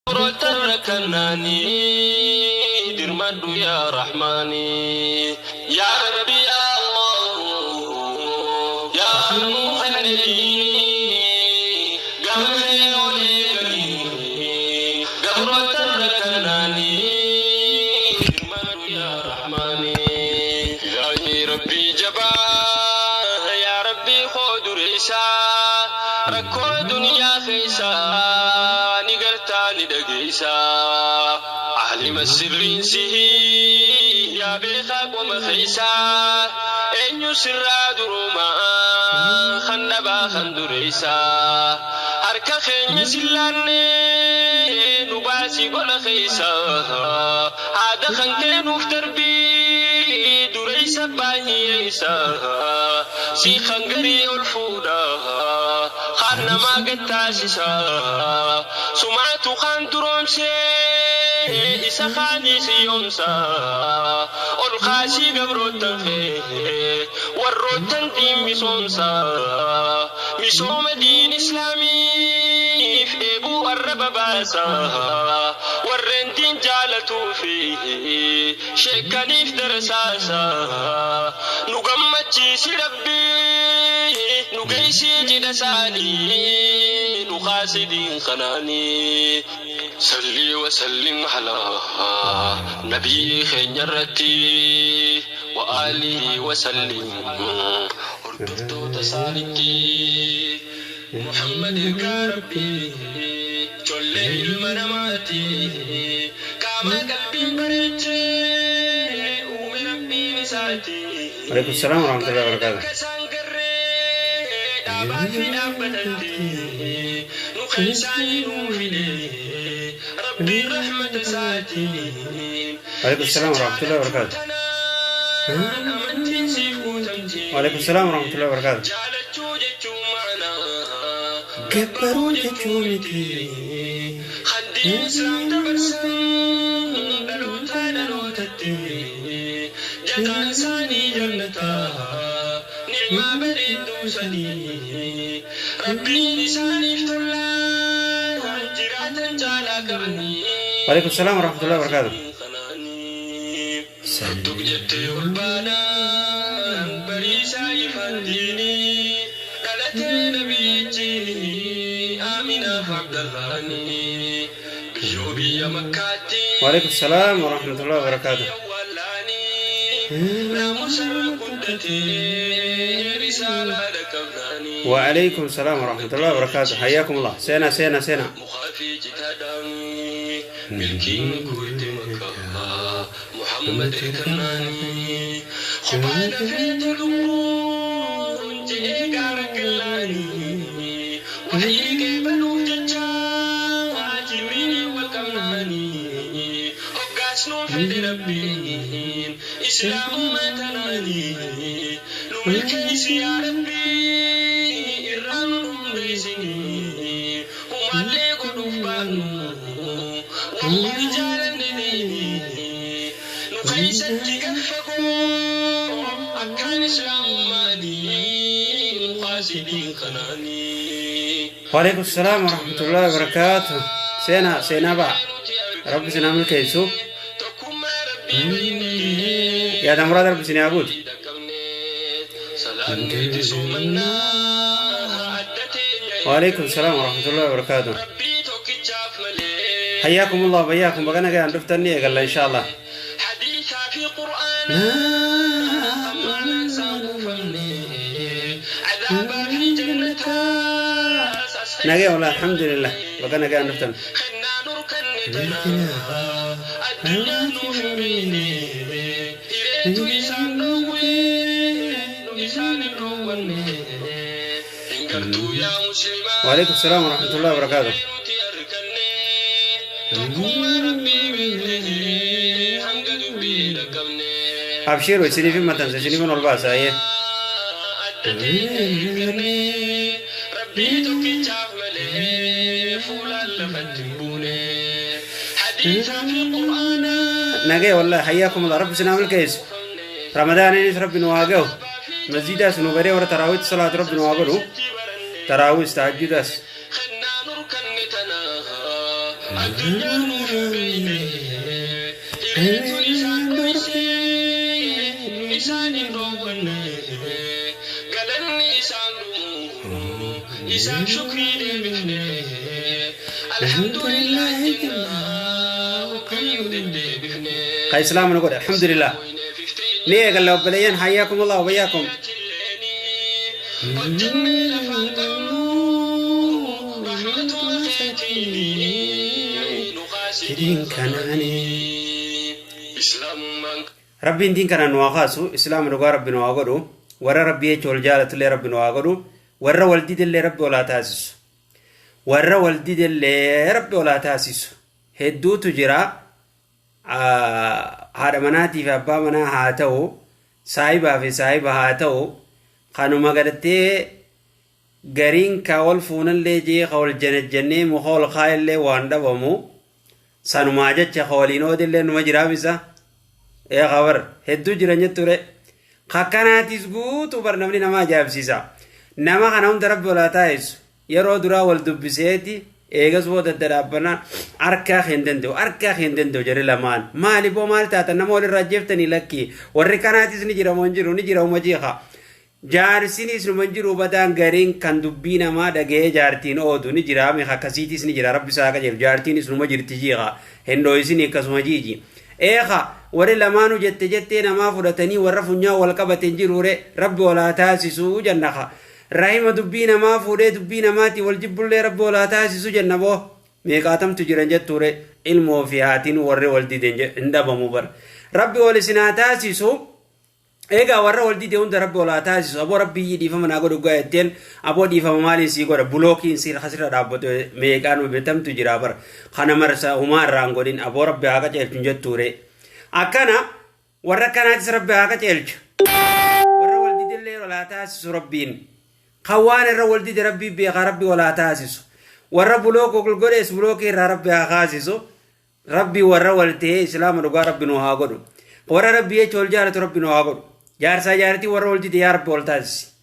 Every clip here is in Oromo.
تركناني درمد يا رحماني يا ربي يا الله يا مخليني قبلي وليني قبر تركناني درمد يا رحماني يا ربي جبا يا ربي خذ ريسا ركو دنيا خيسا عالم السر سيه يا بيخاك ومخيسا إن يسر دروما خنبا خندريسا أركا خين يسلاني نباسي قول خيسا هذا خنكين افتر بي دريسا باهيسا سي خنقري الفودا خانا ما قد تاسسا سمعت خان درومسي إسا خاني سيونسا الخاشي قبروتن خيه والروتن دين بسونسا مشوم دين إسلامي في إبو الرب باسا والرن دين جالتو فيه شكاني في درساسا نقمتي سربي نقيسي جدساني نخاسدين خناني صلي وسلم على نبي خيرتي وآله وسلم أردت تسالكي محمد كربي جلي المناماتي كما قلبي بريتي ومربي مساتي عليكم السلام ورحمة الله وبركاته. وعليكم السلام ورحمة الله وبركاته. وعليكم السلام ورحمة الله وبركاته. كبروا جتونتي خدي اسلام تبرسم دلوتا دلوتتي جدان ساني جنتا نعمة بريدو سني ربي لساني افتلا جراتا جالا كرني. وعليكم السلام ورحمة الله وبركاته. صدق جتي والبانا بريسا يفنديني دلتي نبيتي آمنا عبد الله بيوبي مكاتي. وعليكم السلام ورحمة الله وبركاته. وعليكم السلام ورحمة الله وبركاته. حياكم الله. سينا سينا سينا. محمد الكناني خبانا في تلوون جيك عرقلاني وحيك بنو ججا عاجميني والكمناني وقاسنو في ربين إسلام ما تناني نملكيس يا ربي إران رمبيسني وما ليكو دفانو والله جالني نخيسك كفكو أكان إسلام مادين قاسدين خناني. وعليكم السلام ورحمة الله وبركاته. سينا سينا با رب سنا ملك يسوع يا دم راد رب سنا أبود. وعليكم السلام ورحمة الله وبركاته. حياكم الله وبياكم. بقنا قاعد نفتني قال إن شاء الله. نجي والله الحمد لله. بقنا قاعد نفتن. وعليكم السلام ورحمة الله وبركاته. أبشروا سني في متن سني من الباس أيه. نجي والله حياكم الله. رب سنا ملك يسوع. رمضان إني رب نواجهه. مسجد سنوبري ورا تراويح صلاة رب نواجهه. تراويح تهجد الدنيا نورميني إليتو لسان بيسي لسان روبني قالني إسان إسان شكري دبني الحمد لله إسلام نقول الحمد لله ليه قال له بليان حياكم الله وبياكم ربي دين كان نواقاسو إسلام نقول ربي نواقرو ورا ربي يجول جالت اللي ربي نواقرو ورا والدي اللي ربي ولا تاسس ورا والدي اللي ربي ولا تاسس هدو تجرا هذا مناتي في أبا منا هاتو سايبا في سايبا هاتو خانو مغرتي غرين كاول فون اللي جي خول جنة مخول خايل اللي واندا ومو سانو ماجة خولينو دي اللي نمجرا بيسا ايه خبر هدو جرانية توري خاكاناتيس غوتو برنامني نما جاب سيسا نما خانون درب ولا تايس يرو درا والدبسيتي eegas booda dadhaabana arkaa hindandoo jare lamaan maali boo maal taatan nama walirraa jeeftanii lakki warri kanaatis ni jira moo jiru ni jira uma jeeqa jaarsinis numa jiru badaan gariin kan dubbii namaa dhagee jaartiin oodu ni jira mi akkasiitis ni jira rabbi isaa qajeelu jaartiinis numa jirti jeeqa hendoo isin akkasuma jiiji eeqa warri lamaanu jettee namaa fudhatanii warra funyaa wal qabateen jiruure rabbi walaa taasisuu jannaqa rahima dubbina ma fuudhee dubbii namaati wal jibbullee rabbi walaa taasisu jennaboo meeqaatamtu jiran jetture ilmoo fi haatiin warri wal dideen hindabamu bar rabbi wal isinaa taasisu eegaa warra wal didee hunda rabbi walaa taasisu aboo rabbii dhiifama naa godhu gaa'etteen aboo dhiifama maaliin sii godha bulookiin sii hasirra dhaabbatu meeqaan betamtu jira bar kana marsa humaa irraan godhin aboo rabbi haa qaceelchu jetture akkana warra kanaatis rabbi haa qaceelchu warra wal dideellee walaa taasisu rabbiin خوان الرولدي دي ربي بيخا ربي ولا تاسسو ورا بلوكو كل قريس بلوكي ربي هاخاسسو ربي ورا ولتي اسلام رغا ربي نو هاغدو ورا ربي يچول جارت ربي نو هاغدو جار ساجارتي ورا ولدي دي يا رب ولتاس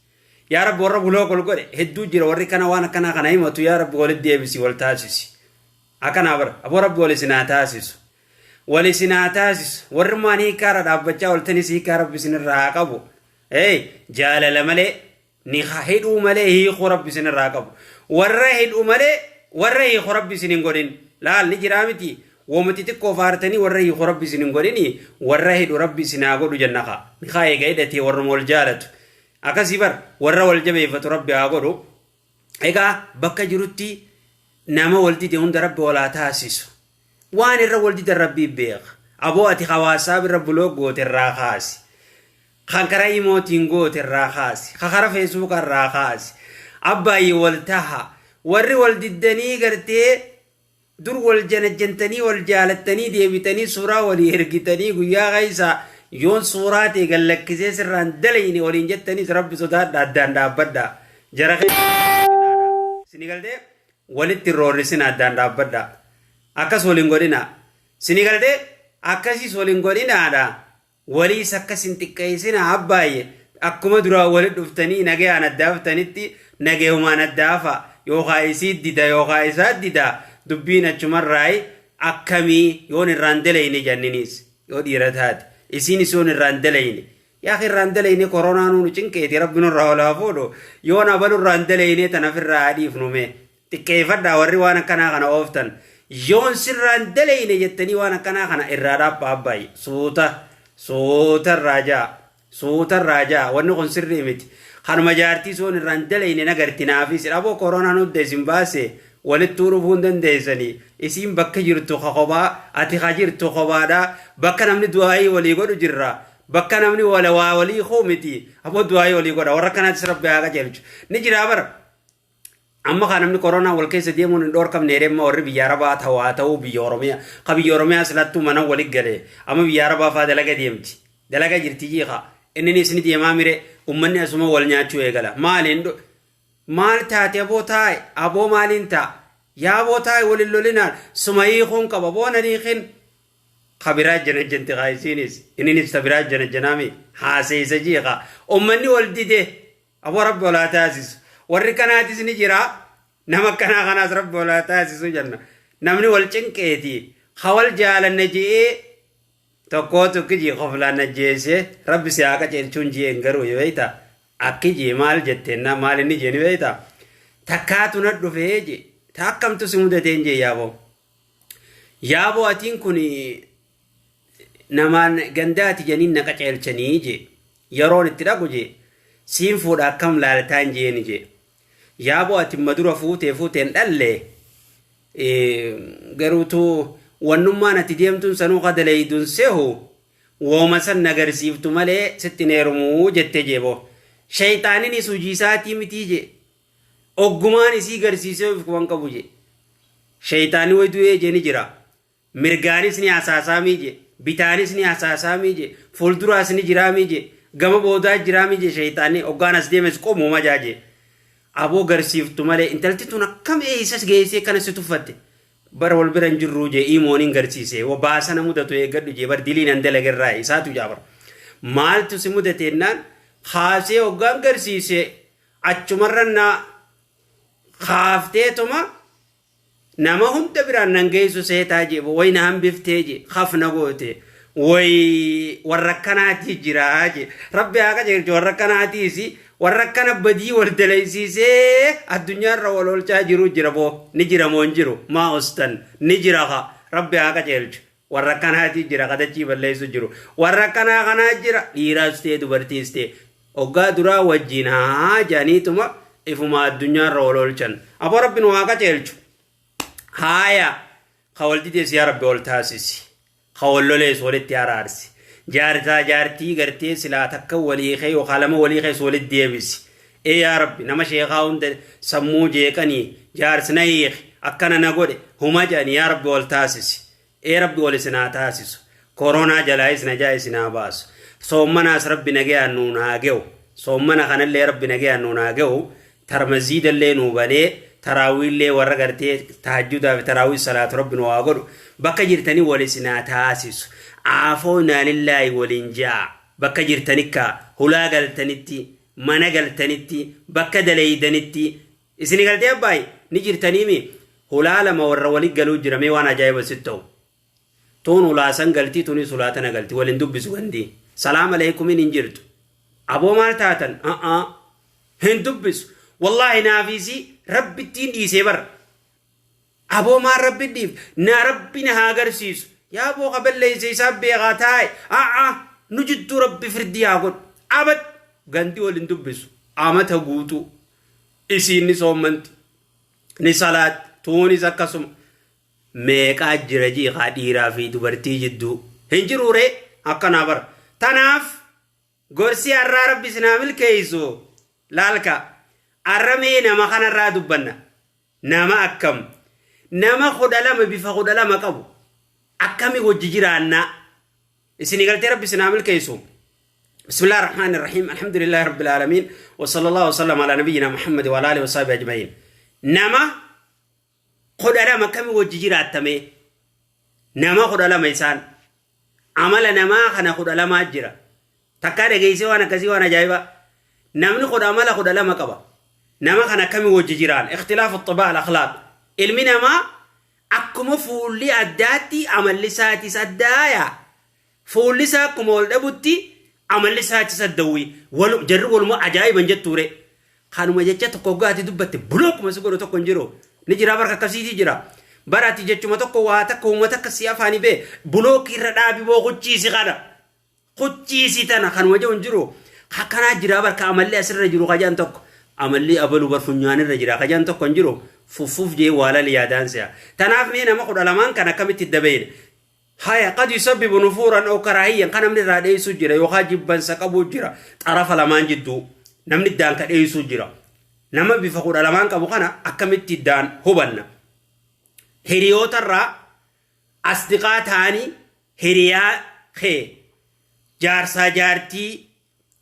يا رب ورا بلوكو كل قري هدو جير وري كنا وانا كنا كنا يمتو يا رب ولدي بيسي ولتاسس اكنا بر ابو ربي ولسنا تاسس ولسنا تاسس ورماني كار دابچا ولتني سي كار بسن راقبو اي جالل ملي ni khahid umale hi khurab bisin raqab warahid umale warahi khurab bisin godin la li jiramiti womati tikko fartani warahi khurab bisin godini warahid rabbi sinagodu jannaka ni khaye gaidati warmol jalat akasibar warra wal jabe fatu rabbi agodu ega bakka jirutti nama waldi de hunda rabbi wala taasisu wani ra waldi de rabbi beeq abo ati khawasab rabbulo gote rakhasi خانكرا يموتين قوت الراخاسي خخرا فيسبوك الراخاسي أباي والتها وري والددني قرتي دور والجنجنتني والجالتني ديبتني سورة وليهرقتني قويا غيسا يون سوراتي قال لك كزيس الران دليني ولينجتني ربي صدار دادان دابدا جرخي سنقال دي ولد الرورسين دادان دابدا أكاس ولنقولنا سنقال دي أكاسيس ولنقولنا دا ولي سكسين تكيسين عباية أكما درا ولد افتني نجي عن الدافتنيتي نجي وما ندافع يوغايسيد ديدا يوغايسات ديدا دبينا جمر راي أكمي يون الراندليني جنينيس يودي ردهات إسيني سون الراندليني يا أخي الراندليني كورونا نونجين كيتي ربنا الرهولا فولو يون أبلو الراندليني تنافر رادي فنومي تكيفت داوري وانا كنا غنا أوفتن يون سر الراندليني جتني وانا كنا غنا إرادا باباي صوت الراجع ونقول سري مت خانم جارتي سون الرندل إني نقرتي نافيس أبو كورونا نود زمباسي وللتورو بوندن ديزني اسم بكجير تخخبا أتخاجير تخخبا دا بكنا من دعائي ولي قدو جرا بكنا من ولا ولي خومتي أبو دعائي ولي قدو وركنا تسرب بهذا جلج نجرا بر أما خانم من كورونا والكيس ديمون دور كم نيرم اور بياربا ثواتو بيورميا كبيورميا سلطو منا ولي قلي أما بياربا فادلك ديمتي دلك جرتيجيها إنني سندي أمامير أمني أسمع ولنياتشو إيجالا مالين مال تاتي أبو مالين تا يا أبو تاي وللولينا سمايخون كبابونا نيخين خبرات جنة جنت غايسينيس إنني استبرات جنة جنامي حاسي سجيها أمني ولدي ده أبو رب ولا تاسس وركناتي سنجرا نمكنا خناس رب ولا تاسس جنة namni wal cinqeeti hawal jaalanne jee tokko kiji qoflaan ajjeese rabbi si haa qajeelchuun jeen garuu beeyta akki jee maal jettenna maal inni jeeni beeyta takkaatu na dhufee je takkamtu si mudateen jee yaaboo atiin kun namaan gandaati janiin na qajeelchanii je yeroon itti dhagu je siin fuudha akkam laaltaan jeeni je yaaboo atiin madura fuuteen dhalle garuutu wannummaan ati deemtuun sanuu qadaleeyduun sehu wooma san nagarsiiftu malee sitti neerumuu jette jeebo shayxaanin isu jiisaatii mitii je oggumaan isii garsiisee of kuban qabu je shayxaani waydu'ee je ni jira mirgaanis ni asaasaamii je bitaanis ni asaasaamii je fuulduraas ni jiraamii je gama boodaa jiraamii je shayxaani oggaan as deemes qomu majaaje aboo garsiiftu malee intalti tun akkam eeysas geessee kana si tuffatte bar wal biran jirru je imoonin garsiise wa baasana mudatu eeggadhu je bar diliin andalagerraa isaatu jaabar maaltu si mudateennan haasee oggaan garsiise achumarranna haafteetuma nama hunda biraan nan geessu seetaa je way na hambiftee je hafna goote way warra kanaati jiraa je rabbi haa qajeelchu warra kanaatiisi warra kana badii wal dalaysiisee addunyaarra wal olchaa jiru jira boo ni jira moon jiru maa ostan ni jira ha rabbi haa qajeelchu warra kanaati jira kadachii balleessu jiru warra kanaa jira dhiiraas ta'e dubartiis ta'e oggaa duraa wajjin haa jaaniituma ifuma addunyaarra wal olchan aboo rabbiin waa qajeelchu haaya hawaldidees yaa rabbi ol taasisi hawallolees walitti araarsi jaartaa jaartii gartee silaa takka waliiqee yookaan lama waliiqee walitti deebisi yaa rabbi nama sheekaa hunda sammuu jeeqanii jaarsina hiiqi akkana na godhe huma jedhani yaa rabbi ol taasisi rabbi ol isinaa taasisu koronaa jalaayis najaa isinaa baasu soommanaas rabbi nagayaan nuun haa ge'u soommana kanallee rabbi nagayaan nuun haa ge'u tarmaziidallee nuu banee taraawillee warra gartee tahajjudaa fi taraawii salaatu rabbi nu haa godhu bakka jirtanii wal isinaa taasisu aafoo naanillaahi waliin jaa bakka jirtanikka hulaa galtanitti mana galtanitti bakka daleeydanitti isini galtee abbaayi ni jirtaniimi hulaa lama warra walit galuu jira mee waan ajaa'iba sitti ta'u tuun hulaasan galtii tunis hulaatana galti waliin dubbisu gandii salaam aleekumin hin jirtu aboo maal taatan hin dubbisu wallahi naafisi rabbittiin dhiisee bar aboo maal rabbi dhiif na rabbi na haa agarsiisu yaa boo qaballeeyse isaa beeqaa taa'e nu jidduu rabbi firdii haa godhu abad gandii waliin dubbisu amata guutuu isiin ni soommanti ni salaat tuunis akkasuma meeqaa jira jiiqaa dhiiraa fi dubartii jidduu hin jiruure akkanaa bar tanaaf gorsi har'aa rabbi sinaa milkeeysu laalka arramee nama kanarraa dubbanna nama akkam nama 12 bifa 12 qabu akkami wajji jiraanna isini galtee rabbi sinaa milkeeysu بسم الله الرحمن الرحيم الحمد لله رب العالمين وصلى الله وسلم على نبينا محمد وعلى اله وصحبه اجمعين نما خد على كم وججيرات تمي نما خد على ميسان عمل نما خنا خد على ما اجرا تكاد جيسي وانا كسي وانا جايبا نمني خد عمل خد على ما كبا نما خنا كم وججيران اختلاف الطباع الاخلاق علمنا ما اكم فولي اداتي عمل لساتي سدايا فولي ساكم ولدبتي عمل لساتي سدوي ولو جرب ولو عجائب جتوري خانو جتة تقوغاتي دبت بلوك مسكورو تكونجرو نجرا بركة كسيتي جرا براتي جتة ما تقوغاتا كومتا كسيافاني بي بلوك الردابي بو خجيسي غادا خجيسي تانا خانو جونجرو خاكنا جرا بركة عمل لي أسر رجرو خجان توك عمل لي أبلو برفنيان الرجرا خجان توك كونجرو فوفوف جي والا ليادان سيا تناف مينا مقود alaman كان كمت الدبين هاي قد يسبب نفورا أو كراهيا كان من الرادي سجرا يخاجب بن سكبو جرا طرف alaman جدو نمن الدان كدي سجرا نما بفقود alaman كبو كان أكمت الدان هبنا هريو ترى أصدقاء ثاني هريا خي جارسا جارتي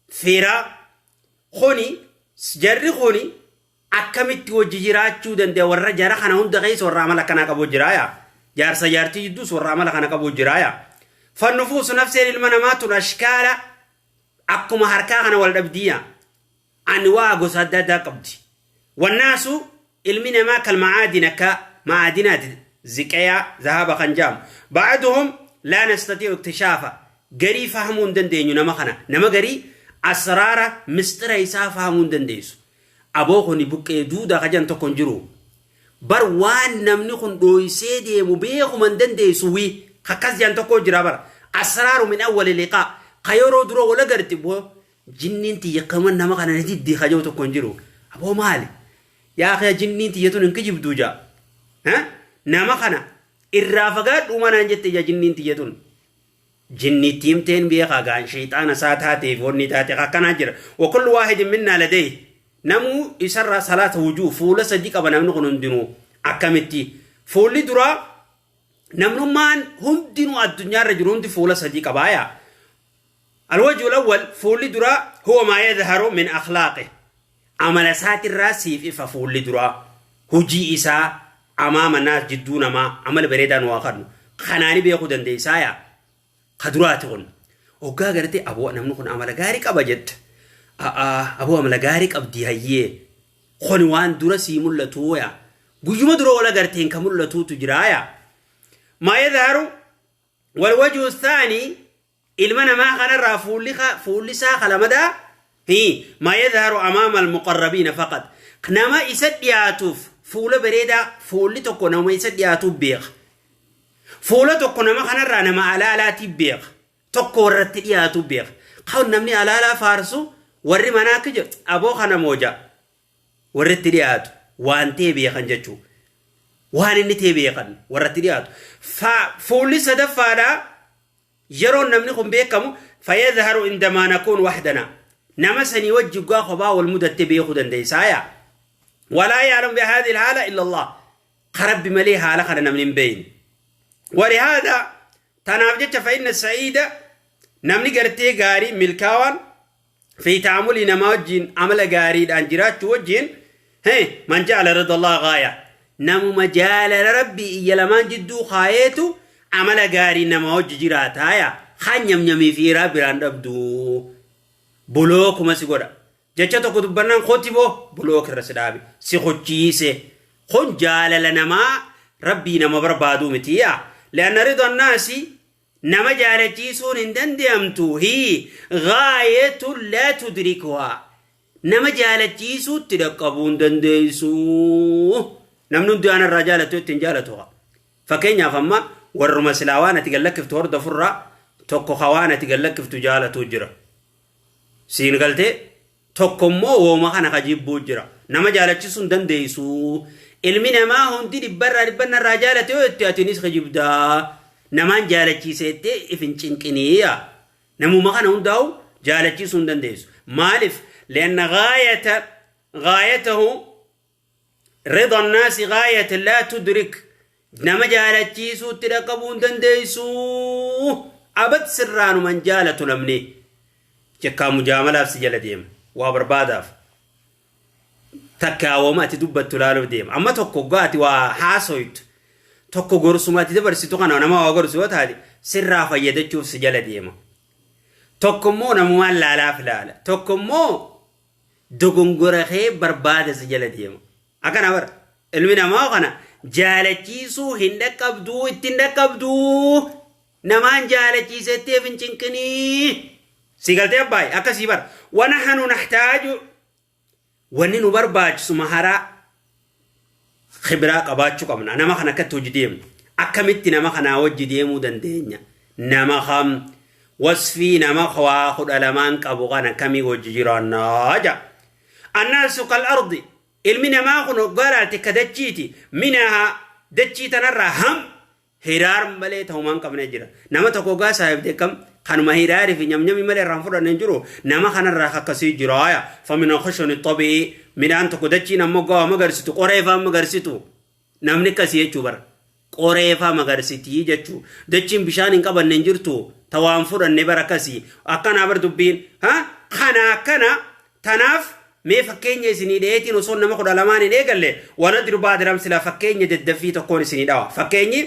فيرا خوني جري خوني أكمت وججرات جودن ده ورا جرا خنا هون دقيس ورا عمل كنا كبو جرايا جار سجارتي يدوس ورا عمل خنا كبو جرايا فالنفوس نفسها المنامات والأشكال أكما حركة خنا والدبدية أنواع جسدة قبضي والناس المنامات كالمعادن كمعادنات زكايا ذهب خنجام بعدهم لا نستطيع اكتشافه قري فهمون دندينيو نما خنا نما قري أسرار مستر إيسا فهمون دنديسو أبوخني بكي دودا خجان تكون جرو بروان نمني خن دويسي دي مبيخ من دنديسو وي خكاز جان تكون جرابر أسرار من أول اللقاء خيورو درو ولا قرتي بو جنين تي يقمن نما خنا نتيد دي خجو تكون جرو أبو مالي يا أخي جنين تي يتون انكجب دوجا ها نما خنا الرافقات وما نجت يا جنين تي يتون جني تيمتين بيخا غان شيطان ساتاتي فورني تاتي خاكنا جر وكل واحد منا لديه نمو يسرى صلاة وجوه فولا صديق أبا نمنو قنون دينو أكامتي فولي درا نمنو مان هم دينو الدنيا رجلون دي فولا صديق أبايا الوجه الأول فولي درا هو ما يظهر من أخلاقه عمل سات الراسي في فولي درا هجي إسا أمام الناس جدون ما عمل بريدان واخرن خناني بيخودن دي سايا خدراتهم وقا قرتي أبو نمنو خن عمل غارق أبجد أبو عمل غارق أبدي هيه خنوان درسي ملتويا قجم درو ولا قرتين كملتو تجرايا ما يظهر والوجه الثاني المنا ما خنر فولي ساخل مدى هي ما يظهر أمام المقربين فقط نما يسدياتوف فول بريدا فولي تكو نما يسدياتوف بيخ فولا تكو نما خنر نما على تبيخ تكو رتياتوف بيخ قاون نمني على فارسو ورّي مناكج أبو خنا موجا ورتيات وانتي بيخن جتشو وان نتي بيخن ورتيات ففولي سدفادا يرون نمني خم بيكمو فيظهر عندما نكون وحدنا نما سنوجه خبا والمدة بيخدن ديسايا ولا يعلم بهذه الحالة إلا الله قرب بمليها على خلنا من بين ولهذا تنافجت فإن السعيدة نمني قرتي غاري ملكاوان في تعامل نماجين عمل غاري الأنجرات توجين هي من جعل رضا الله غاية نمو مجال ربي يلمان جدو خايتو عمل غاري نماج جرات هايا خان يمي في ربي راندبدو بلوك ما سيقودا جاتشاتو كتبنان خوتيبو بلوك الرسدابي سيخوتشيسي خون جال لنما ربي نما بربادو متيا لأن رضا الناس نما جالتيسون اندن ديامتو هي غاية لا تدركها نما جالتيسو تدقبون دنديسو نمنون ديانا الرجالة تنجالتوها فكين يافما ورما سلاوانا تقلك في تورد فرا توكو خوانا تقلك في تجالة جرا سين قلتي توكو مو وما خانا خجيب بوجرا نما جالتيسون دنديسو ilmi namaa hundi dhibbanna irraa jaalate yoo itti atiinis khajibdaa namaan jaalachiiseette ifin cinqiniya namuma kana hundaa'u jaalachiisuu hin dandeessu maaliif lianna gaayatahu rida annaasi gaayatan laa tudrik nama jaalachiisuu itti dhaqqabuu hin dandeessu abad sirraanuman jaalatu namni jekkaa mujaamalaaf si jala deema waa barbaadaaf تكاوما تدبت تلالو ديم أما توكو غاتي وحاسويت توكو غرسوما تدبرسي توكنا نما وغرسوات هذه سرّا فيدا تشوف سجل ديما توكو مو نمو لا لا فلالا توكو مو دوغنغورخي برباد سجل ديما أكنا بر المنا ما أغنى جالتيسو هندك أبدو اتندك أبدو نمان جالتيسو تيفن چنكني سيقلتي أباي أكا سيبر ونحن نحتاج وني نبرباج سمهرا خبرة قباتشو قمنا نما خنا كتوجديم أكملت نما خنا وجديمو دندينيا نما خم وصفي نما خوا خد ألمان كابوغانا كمي وجيران ناجا الناس كالأرض المنا ما خنو قرأت كدتشيتي منها دتشيتنا الرهم هرار مليت همان كم نجرا نما تكوغا صاحب دكم خانما هراري في نم نمي ملي رانفور ننجرو نما خنا الرخا كسي جرايا فمن خشن الطبيعي من أن تكودتشي نموغا مغرسيتو قريفا مغرسيتو نمني كسي يجبر قريفا مغرسيتي يجتشو دتشين بشان إنك بننجرتو توانفور النبرا كسي أكنا بردبين ها خنا كنا تناف مي فكيني سني ديتي نصون نما خد علماني نيقل وندر بعد رمسلا فكيني ددفي تكون سني داوا فكيني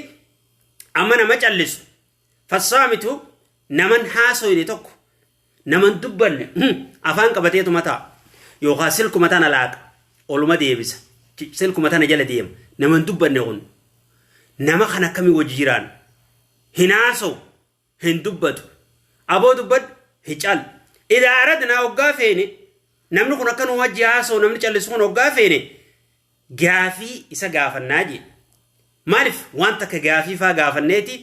أما نما جلسو فالصامتو نمن حاسو يدي توكو نمن دبن أفان كبتيتو متى يوغا سلكو متى نلاك أولو ما ديبس سلكو متى نجل ديم نمن دبن نغن nama kana kami wajjiraan hinaaso hindubbatu aboo dubbad hical idaa aradna oggaa feene namni kun akkan wajji haasoo namni callisu kun oggaa feene gaafii isa gaafannaa jee maaliif wanta ka gaafii faa gaafanneeti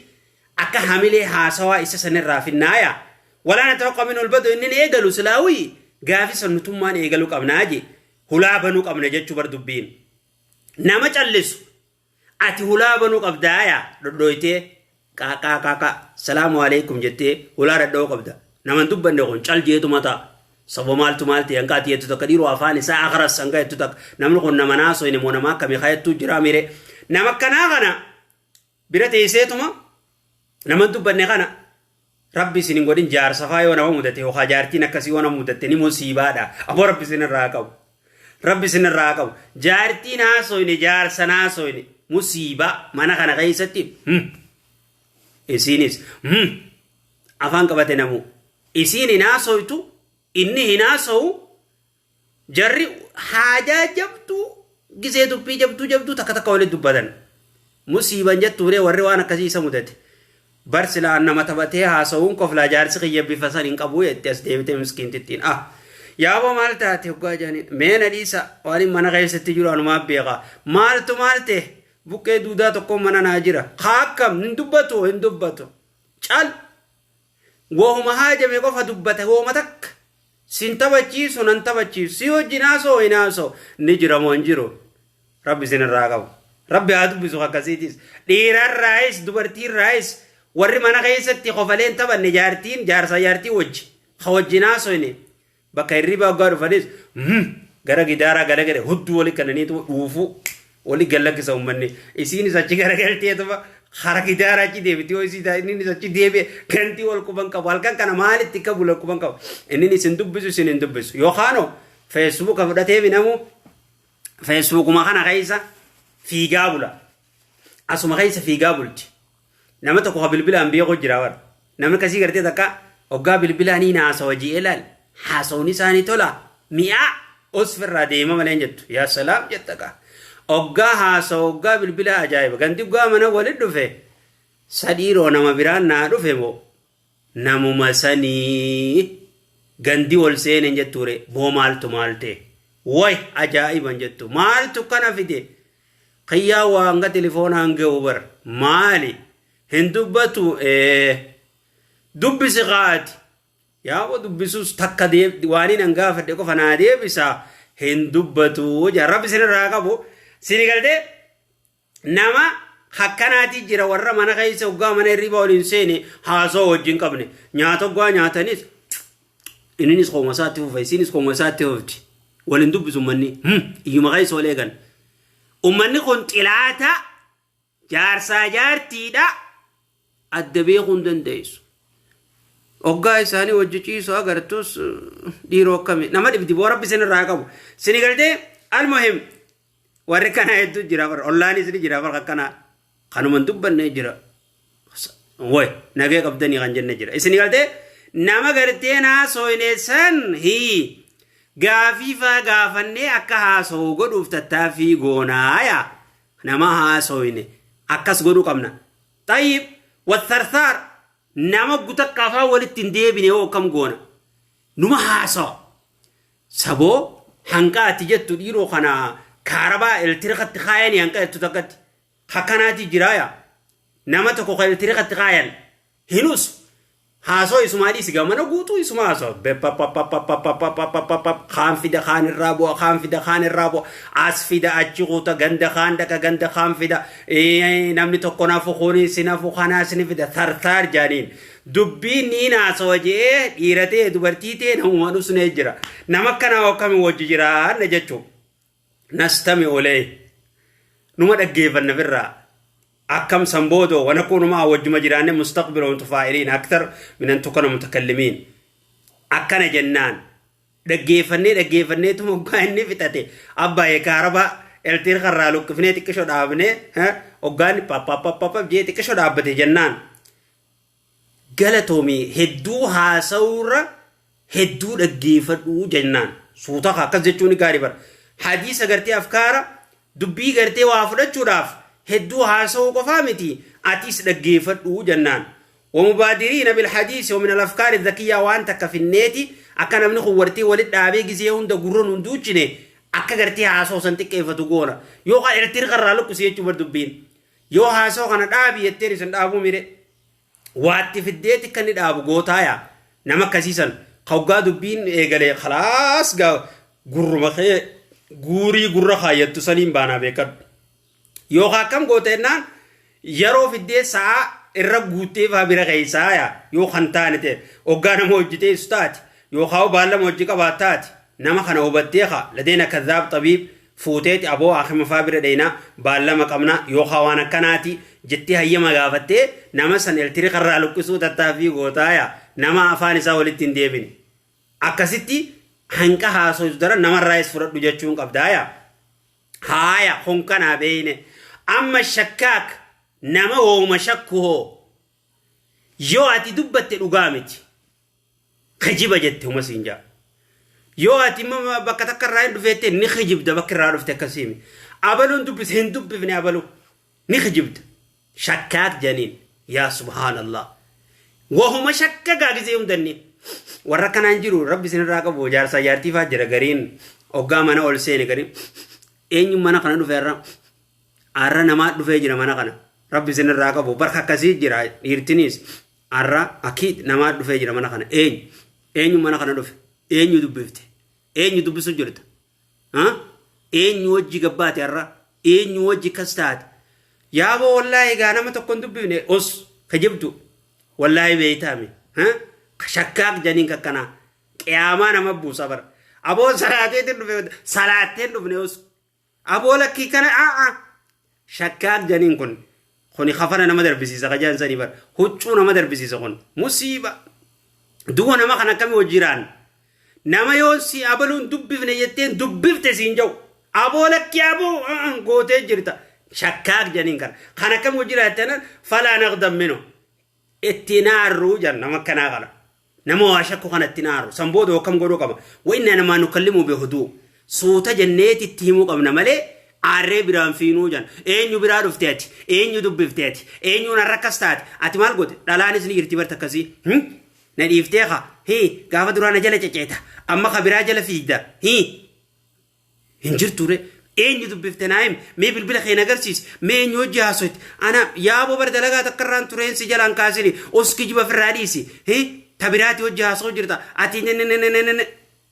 akka hamilee haasawaa isa sanirraa finnaaya walaa natawaqqa minhu albadu inni eegalu silaawi gaafii sannutummaan eegalu qabnaa jee hulaa banuu qabna jechuu bar dubbiin nama callisu ati hulaa banuu qabdaaya dhodhooytee qaaqaaqaaqa salaamu alaikum jettee hulaa dhadhoo qabda naman dubbanne kun cal jeetu mataa sabo maaltu maalti yanqaati jettu takka dhiiroo afaan isaa akharas hanga jettu takka namni kun nama naasoo inni moo nama akkamii kaayattuu jira mire nama akkanaa kana bira teesseetuma naman dubbanne kana rabbi isin hin godhin jaarsafaa yoo nama mudate yookaan jaartiin akkasii yoo nama mudatte ni musiibaadha aboo rabbi isin irraa qabu rabbi isin irraa qabu jaartiin haasoo inni jaarsa naasoo inni musiibaa mana kana keessatti isinis afaan qabate namu isiin hinaasoytu inni hinaasowu jarri haajaa jabtuu gisee dubbii jabtuu takka takka walitti dubbatan musiiban jettuure warri waan akkasii isa mudate barsilaan nama taphatee haasawuun qoflaa jaarsi kiyya bifa san hin qabu jette as deebitee miskiintittiin yaaboo maal taate hoggaa jaaniin meena dhiisa waan mana keessatti jiru anumaa beekaa maaltu maalte buqqee duudaa tokko mana naa jira akkam hin dubbatu cal wohuma haajame qofa dubbate wooma takka sin taphachiisu nan taphachiisu si wajjin haasoo hinaasoo ni jira moo hin jiru rabbi isin irraa qabu rabbi haa dubbisu akkasiitis dhiirarraayis dubartiirraayis warri mana keessatti qofaleen taphanne jaartiin jaartii wajji ka wajjin haasoo hine bakka hirriba waggaa dhufanis gara gidaaraa galagale hudduu wali kannaniitu dhuufuu wali gallakkisa ummanni isiinis achi garagalteetuma hara gidaaraa achi deebiti yoo isii inni achi deebi'e gantii wal quban qabu halkan kana maalitti qabu wal quban qabu inni isin dubbisu isin hin dubbisu yookaanoo feesbuuka fudhatee binamu feesbuukuma kana keessa fiigaa bula asuma keessa fiigaa bulti nama tokko bilbilaan beekuu jira war namni kasii gartee takka hoggaa bilbilaanii haasawa ji'ee laal haasawun isaanii tola mi'aa osfirraa deema malee jettu yaa salaam jettaka hoggaa haasawa hoggaa bilbilaa ajaa'iba ganti hoggaa mana walit dhufe sadhiiroo nama biraan naa dhufe moo namuma sanii gandi wal seenen jetture boo maaltu maalte way ajaa'iban jettu maaltu kana fide qiyyaa waanga telefoonaan ga'u bar maali hin dubbatu dubbisi qaati yaa dubbisus takka waaniin hangaafadhe qofa naa deebisa hin dubbatu jarrabbi sinirraa qabu sini galte nama hakkanaati jira warra mana keessa hoggaa mana hirriba waliin seene haasoo wajjin qabne nyaata hoggaa nyaatanis inninis qooma isaatti fufa isinis qooma isaatti hufti waliin dubbisu ummanni iyyuma keessa wal eegan ummanni kun xilaata jaarsaa jaartiidha adda beekuu hin dandeessu hoggaa isaanii wajji ciisoo agartus dhiiroo akkami nama dhibdi boo rabbi sinirraa qabu sini galtee almuhim warri kana hedduu jira bar ollaanis ni jira bar akkana kanuman dubbanne jira way nagee qabdanii kan jenne jira isini galtee nama gartee haasooyneessan gaafiifaa gaafannee akka haasoo godhuuf tattaaffii goonaaya nama haasooyne akkas godhuu qabna tayyib watharthaar nama gutakkaafaa walitti hin deebine yoo akkam goona numa haasoo saboo hanqaati jettu dhiiroo kana kaarabaa elektirikatti kaayanii hanqa jettu takkatti hakkanaati jiraaya nama tokko ka elektirikatti kaayan hinus haasoo isumaa dhiisi gamana guutuu isuma haasoo kaan fida kaan irraa bu'a as fida achi guuta ganda kaan dhaka ganda kaan fida namni tokko nafu kuni sinafu kanaa sini fida tartaar jaaniin dubbiin niin haasoo jee dhiiratee dubartii ta'e namuma dhusnee jira nama akkanaa akkami wajji jira na jechuu nastami olee numa dhaggeeffanna birraa أكم سنبودو ونكون معه وجه مجرانه مستقبل ومتفاعلين أكثر من أن تكونوا متكلمين أكنا جنان دقيفني تموقعني فتاتي أبا يكاربا التير خرالو كفني تكشو دابني ها أوغاني بابا جيتي كشو دابتي جنان قالتومي هدو هاسورة هدو دقيفنو جنان سوطاقا كزيتوني قاربا حديثة قرتي أفكارا دبي قرتي وافرة شراف هدو هاسو قفامتي أتيس دقيفتو جنان ومبادرين بالحديث ومن الأفكار الذكية وأنت في النيتي أكنا من خورتي ولد أبيك زيهم دا قرون وندوجني أكا قرتي هاسو سنتك كيف تقونا يو قا إرتير قرالك سيجو بردبين يو هاسو قنا أبي يتيري سند أبو ميري واتي في الديتي كان أبو قوتايا نما كسيسن قوقا دبين إيغالي خلاص قرر مخي قوري قرر خايت سليم بانا بيكد يو قا كم قوتينان يرو في الديت ساعة الرب قوتي فابيرا غيسايا يو خانتانتي وقانا موجتي استات يو خاو بالا موجيكا باتات نما خنا وبتيخا لدينا كذاب طبيب فوتيت أبو آخر مفابيرا دينا بالا مقامنا يو خوانا كناتي جتي هيا مغافتي نما سن التري قرر لكسو تتافي قوتايا نما أفاني ساولتين ديبين أكاسيتي هنكا هاسو يزدر نما الرئيس فرد جاتشون قبدايا هايا خنكنا بيني أما الشكاك نما هو مشكه يو أتي دبت الأقامتي خجيبة جته مسينجا يو أتي ما بكتكر راين دفيتين نخجيب ده بكر راين دفيت كسيمي أبلون دبس هندب بفني أبلو نخجيب شكاك جنين يا سبحان الله وهو مشكك عجزيهم دني وركنا نجرو رب سن راكب وجار سيارتي فاجر غرين أقامنا أول سين غرين إني منا كنا دفيرا أرنا ما دفيجنا منا كنا رب سن راكب وبركة كسيد جرا يرتنيس أرا أكيد نما دفيجنا منا كنا إني منا كنا دف إني دبفت إني دبس جرت ها إني وجه جبات أرا إني وجه كستات يا أبو والله إذا ما تكون دبيني أس خجبتو والله بيتامي ها شكاك جنين كنا قياما نما بو صبر أبو صلاتين دبني أس أبو لك كنا شكاك جنين كن خوني خفنا نما دربسي سجان سني بر هتشو نما دربسي سكون مصيبة دو نما خنا كم وجيران نما يوسي أبلون دبيفني يتين دبيف تسينجو أبو لك يا أبو قوتي جرتا شكاك جنين كان خنا كم وجيراتنا فلا نقدم منه اتنار روجا نما كنا غلا نما واشكو خنا اتنار سنبود وكم غدو كما وإننا ما نكلمه بهدوء صوت جنات التيمو قمنا ملي عرب برام فينو جان إنيو برا رفتات إنيو دبفتات إنيو نركستات أتمال قد دلاني سني يرتبر تكسي ندي افتخا هي قافة درانا جل جيتا أما خبرا جل فيدا هي هنجر توري إنيو دبفتنايم مي بالبلا خينا قرسيس مي إنيو جاسوت أنا يا أبو بردلقا تقران تورين سجلان كاسري أسكي جبا فراديسي هي تبراتي وجهاسو جرتا أتي نن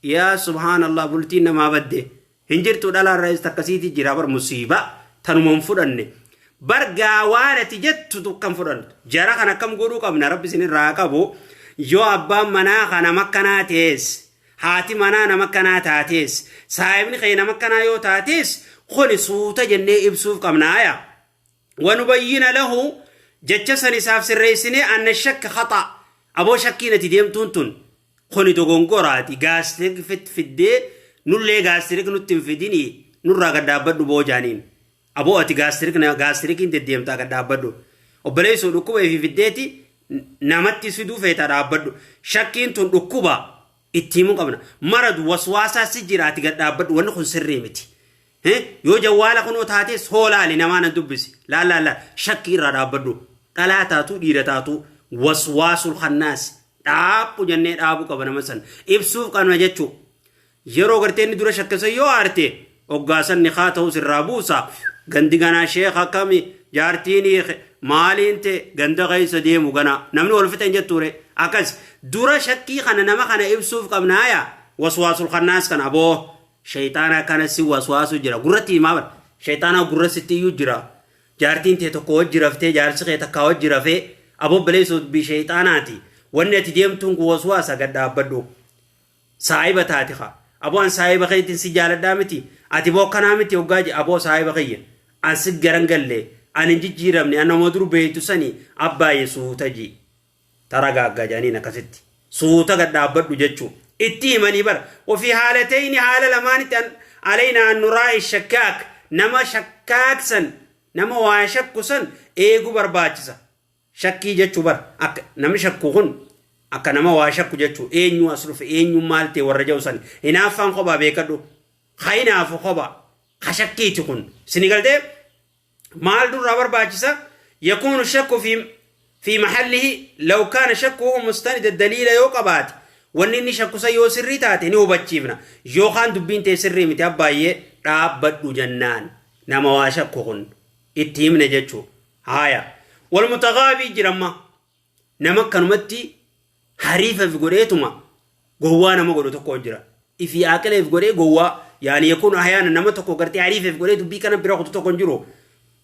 يا سبحان الله بلتين ما بدي هنجرتو دالا الرئيس تكسيتي جرابر مصيبة تنمون فرن برغا وانا تجتو كم فرن جارا خانا كم قولو كم نرب سنين راكبو يو أبا منا خانا مكنا تيس هاتي منا نمكنا تاتيس سايبني خينا مكنا يو تاتيس خوني صوتا جنة إبسوف كم نايا ونبين له جتشا نساف سريسيني أن الشك خطأ أبو شكينة ديم تونتون خوني دوغونغوراتي غاستيك في الدي نولي غاستيك نتم في ديني نورا قدابدو بوجانين أبو أتي غاستيك انت ديم تا قدابدو وبليسو ركوبة في الديتي نامتي سدو فيتا دابدو شكين تون ركوبة اتيمو قبنا مرض وسواسا سجراتي قدابدو ونخن سريمتي يو جوالا كنو تاتيس هولا لنمانا دبسي لا شكي را دابدو تلاتاتو ديرتاتو وسواس الخناس دابو جنة دابو قبنا مثلا إبسوف كانوا جتشو يرو غرتين دورا شكسا يو آرتي وقاسن نخاته سرابوسا غندقنا شيخ حكامي جارتيني مالين تي غند غيس ديمو غنا نمنو ولفتن جتوري أكاس دورا شكي خانا نما خانا إبسوف قبنايا وسواس الخناس كان أبو شيطانا كان سي وسواسو جرا غرتي ما شيطانا غرستي يو جرا جارتين تي تكو جرافته جارسخي تكاو جرافه أبو بليسو بشيطاناتي ونتي ديمتون وسواسا قد أبدو سايبة تاتيخا أبو أن سايبة خيتين سجالة دامتي أتي بو كنامتي وقاجي أبو سايبة خيين أن سجرنقل لي أن نجي جيرمني أنا مدرو بيتو سني أبا يسو تجي ترقا قاجانينا كستي سوتا قد أبدو جتشو اتيمني بر وفي حالتين حال الأمانة علينا أن نراعي الشكاك نما شكاك سن نما واشك سن إيغو برباچسا شكي جتشو بر نما شكو خن akka nama waa shakku jechu eenyu asruf eenyu malte warrajaw san inaafan qoba beekadu khayna fu qoba khashakkiiti kun sinigalde مال در رابر باجسا يكون الشك في محله لو كان شكه مستند الدليل يوقبات ونني شك سيو سري تاتي نو بچيفنا يو خان دبين تي سري متي ابايه دابد جنان نما واشكون اتيم نجچو هايا والمتغابي جرما نما كنمتي حريفه في غوريتما غوا نما غدو تكو جرا في اكل في غوري غوا يعني يكون احيانا نما تكو غرتي حريفه في غوري دبي كان بيرو تكو جرو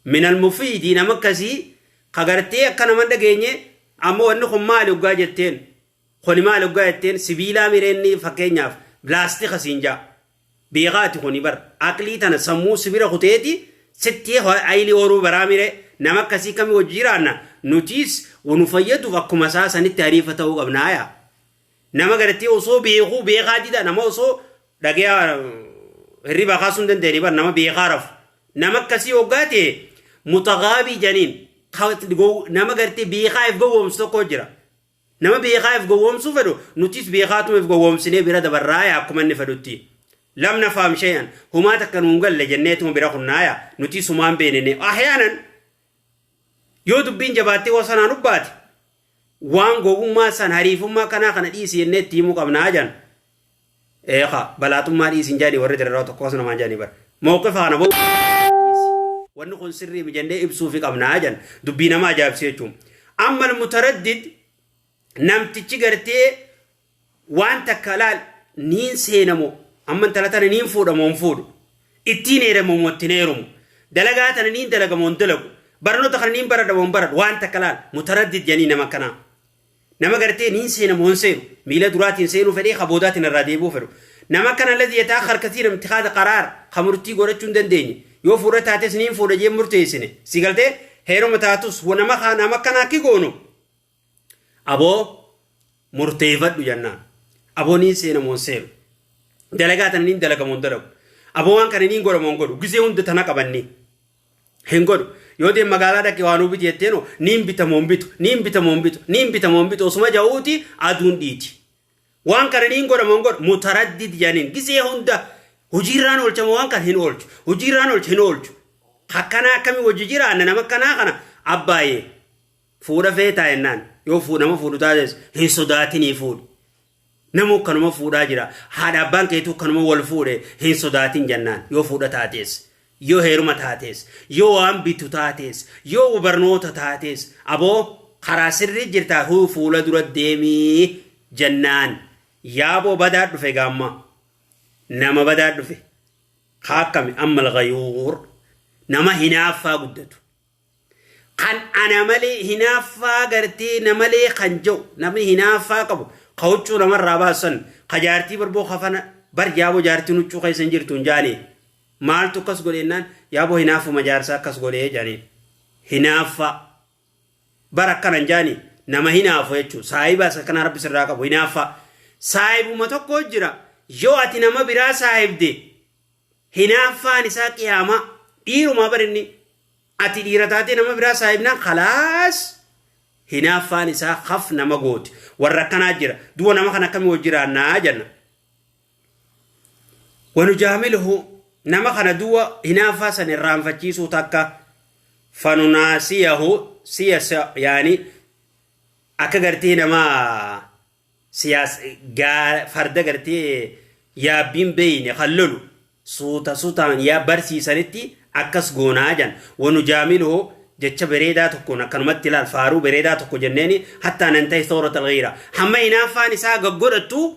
من المفيد نما كسي خغرتي كان من دغيني امو انكم مالو غاجتين خوني مالو غاجتين سبيلا ميرني فكينياف بلاستيك سينجا بيغات خوني بر اكلي تن سمو سبيرا خوتيتي ستي ايلي اورو براميره نما كسي كم وجيرانا نوتيس ونفيد وكما اساسا التعريف تو قبنايا نما غرتي اوسو بيغو بيغادي دا نما اوسو دغيا الربا خاصون دندري بر نما بيغارف نما كسي اوغاتي متغابي جنين خاوت جو نما غرتي بيخايف جو مستو جرا نما بيخايف جو مسفدو نوتيس بيخاتو جو مسني بيرا دبرايا كما نفدوتي لم نفهم شيئا هما تكنون قال لجنتهم برخنايا نوتيس مان بينني احيانا يود بين جباتي وسنا نبات وان جو ما سن حريف ما كان ديسي نتي مو قبنا جان ايخا بلاتم ما ديسي جاني ورد راتو كوسنا ما جاني بر موقف انا بو ونكون سري بجنده ابسو في قبنا جان دبينا ما جاب سيچوم اما المتردد نمتي غرتي وان تكلال نين سينمو اما تلاتنا نين فود مونفود اتينيره مومتينيرم دلغاتنا نين دلغ مونتلغ برنو تخنين برد ومبرد وان تكلال متردد جنين مكنا نما غرتي نين سينمو هنسيرو ميلا دراتين سينو فري خبوداتنا الراديبو فرو نما كان الذي يتاخر كثير من اتخاذ قرار خمرتي غورچون دنديني يو فورا تاتس نين فورا جي مرتيسني سيغلتي هيرو متاتوس ونما خانا مكنا كي غونو ابو مرتيفد جنان ابو نين سينمو سيرو دلغاتنا نين دلغ موندرو ابو وان كان نين غورو مونغورو غزي هوند تنا قبني هنغورو يودي مغالا دكي وانو بيتي يتينو نين بيتا مومبيتو اسما جاوتي ادون ديتي وان كان نين غورو مونغور متردد جانين غزي هوند هجيران ولچم وان كان هين ولچ هجيران ولچ هين ولچ حكنا كمي وجيران نما كنا اباي فودا فيتا ينان يو فودا ما فودو تاجس هي صداتني فود نمو كنما فودا جرا هذا بانك تو كنما ول فوده هي صداتين جنان يو فودا تاتيس يو هيرما تاتيس يو ام بيتو تاتيس يو برنوتا تاتيس ابو خراسر جرتا هو فولا در ديمي جنان يابو بدا دفه غاما نما بدا دفه خاكم ام الغيور نما هنافا قدتو قن انا ملي هنافا غرتي نملي خنجو نمي هنافا قبو خوچو نمر راباسن خجارتي بربو خفنا بر يابو جارتي نچو خيسن جرتون جاني مال تو کس گولینان یابو هنافو مجارسا کس گولی جانی هنافا برکان جانی نما هنافو یچو صاحبا سکنا رب سر راکا هنافا صاحب متو کو جرا یو اتی نما برا صاحب دی هنافا نسا قیاما دیرو ما برنی اتی دیرتاتی نما برا صاحبنا خلاص هنافا نسا خف نما گوت ورکنا جرا دو نما خنا کمی وجرا نا جن ونجامله نما خنا دوا هنا فاسن الرام فجيسو تاكا فنناسيه سياسة يعني أكغرتي نما سياس فرد غرتي يا بين بين خللو سوتا يا برسي سنتي أكس غوناجن ونجامله جتش بريدا تكون كنمت تلال فارو بريدا تكو جنيني حتى ننتهي ثورة الغيرة حما هنا فانسا غغرتو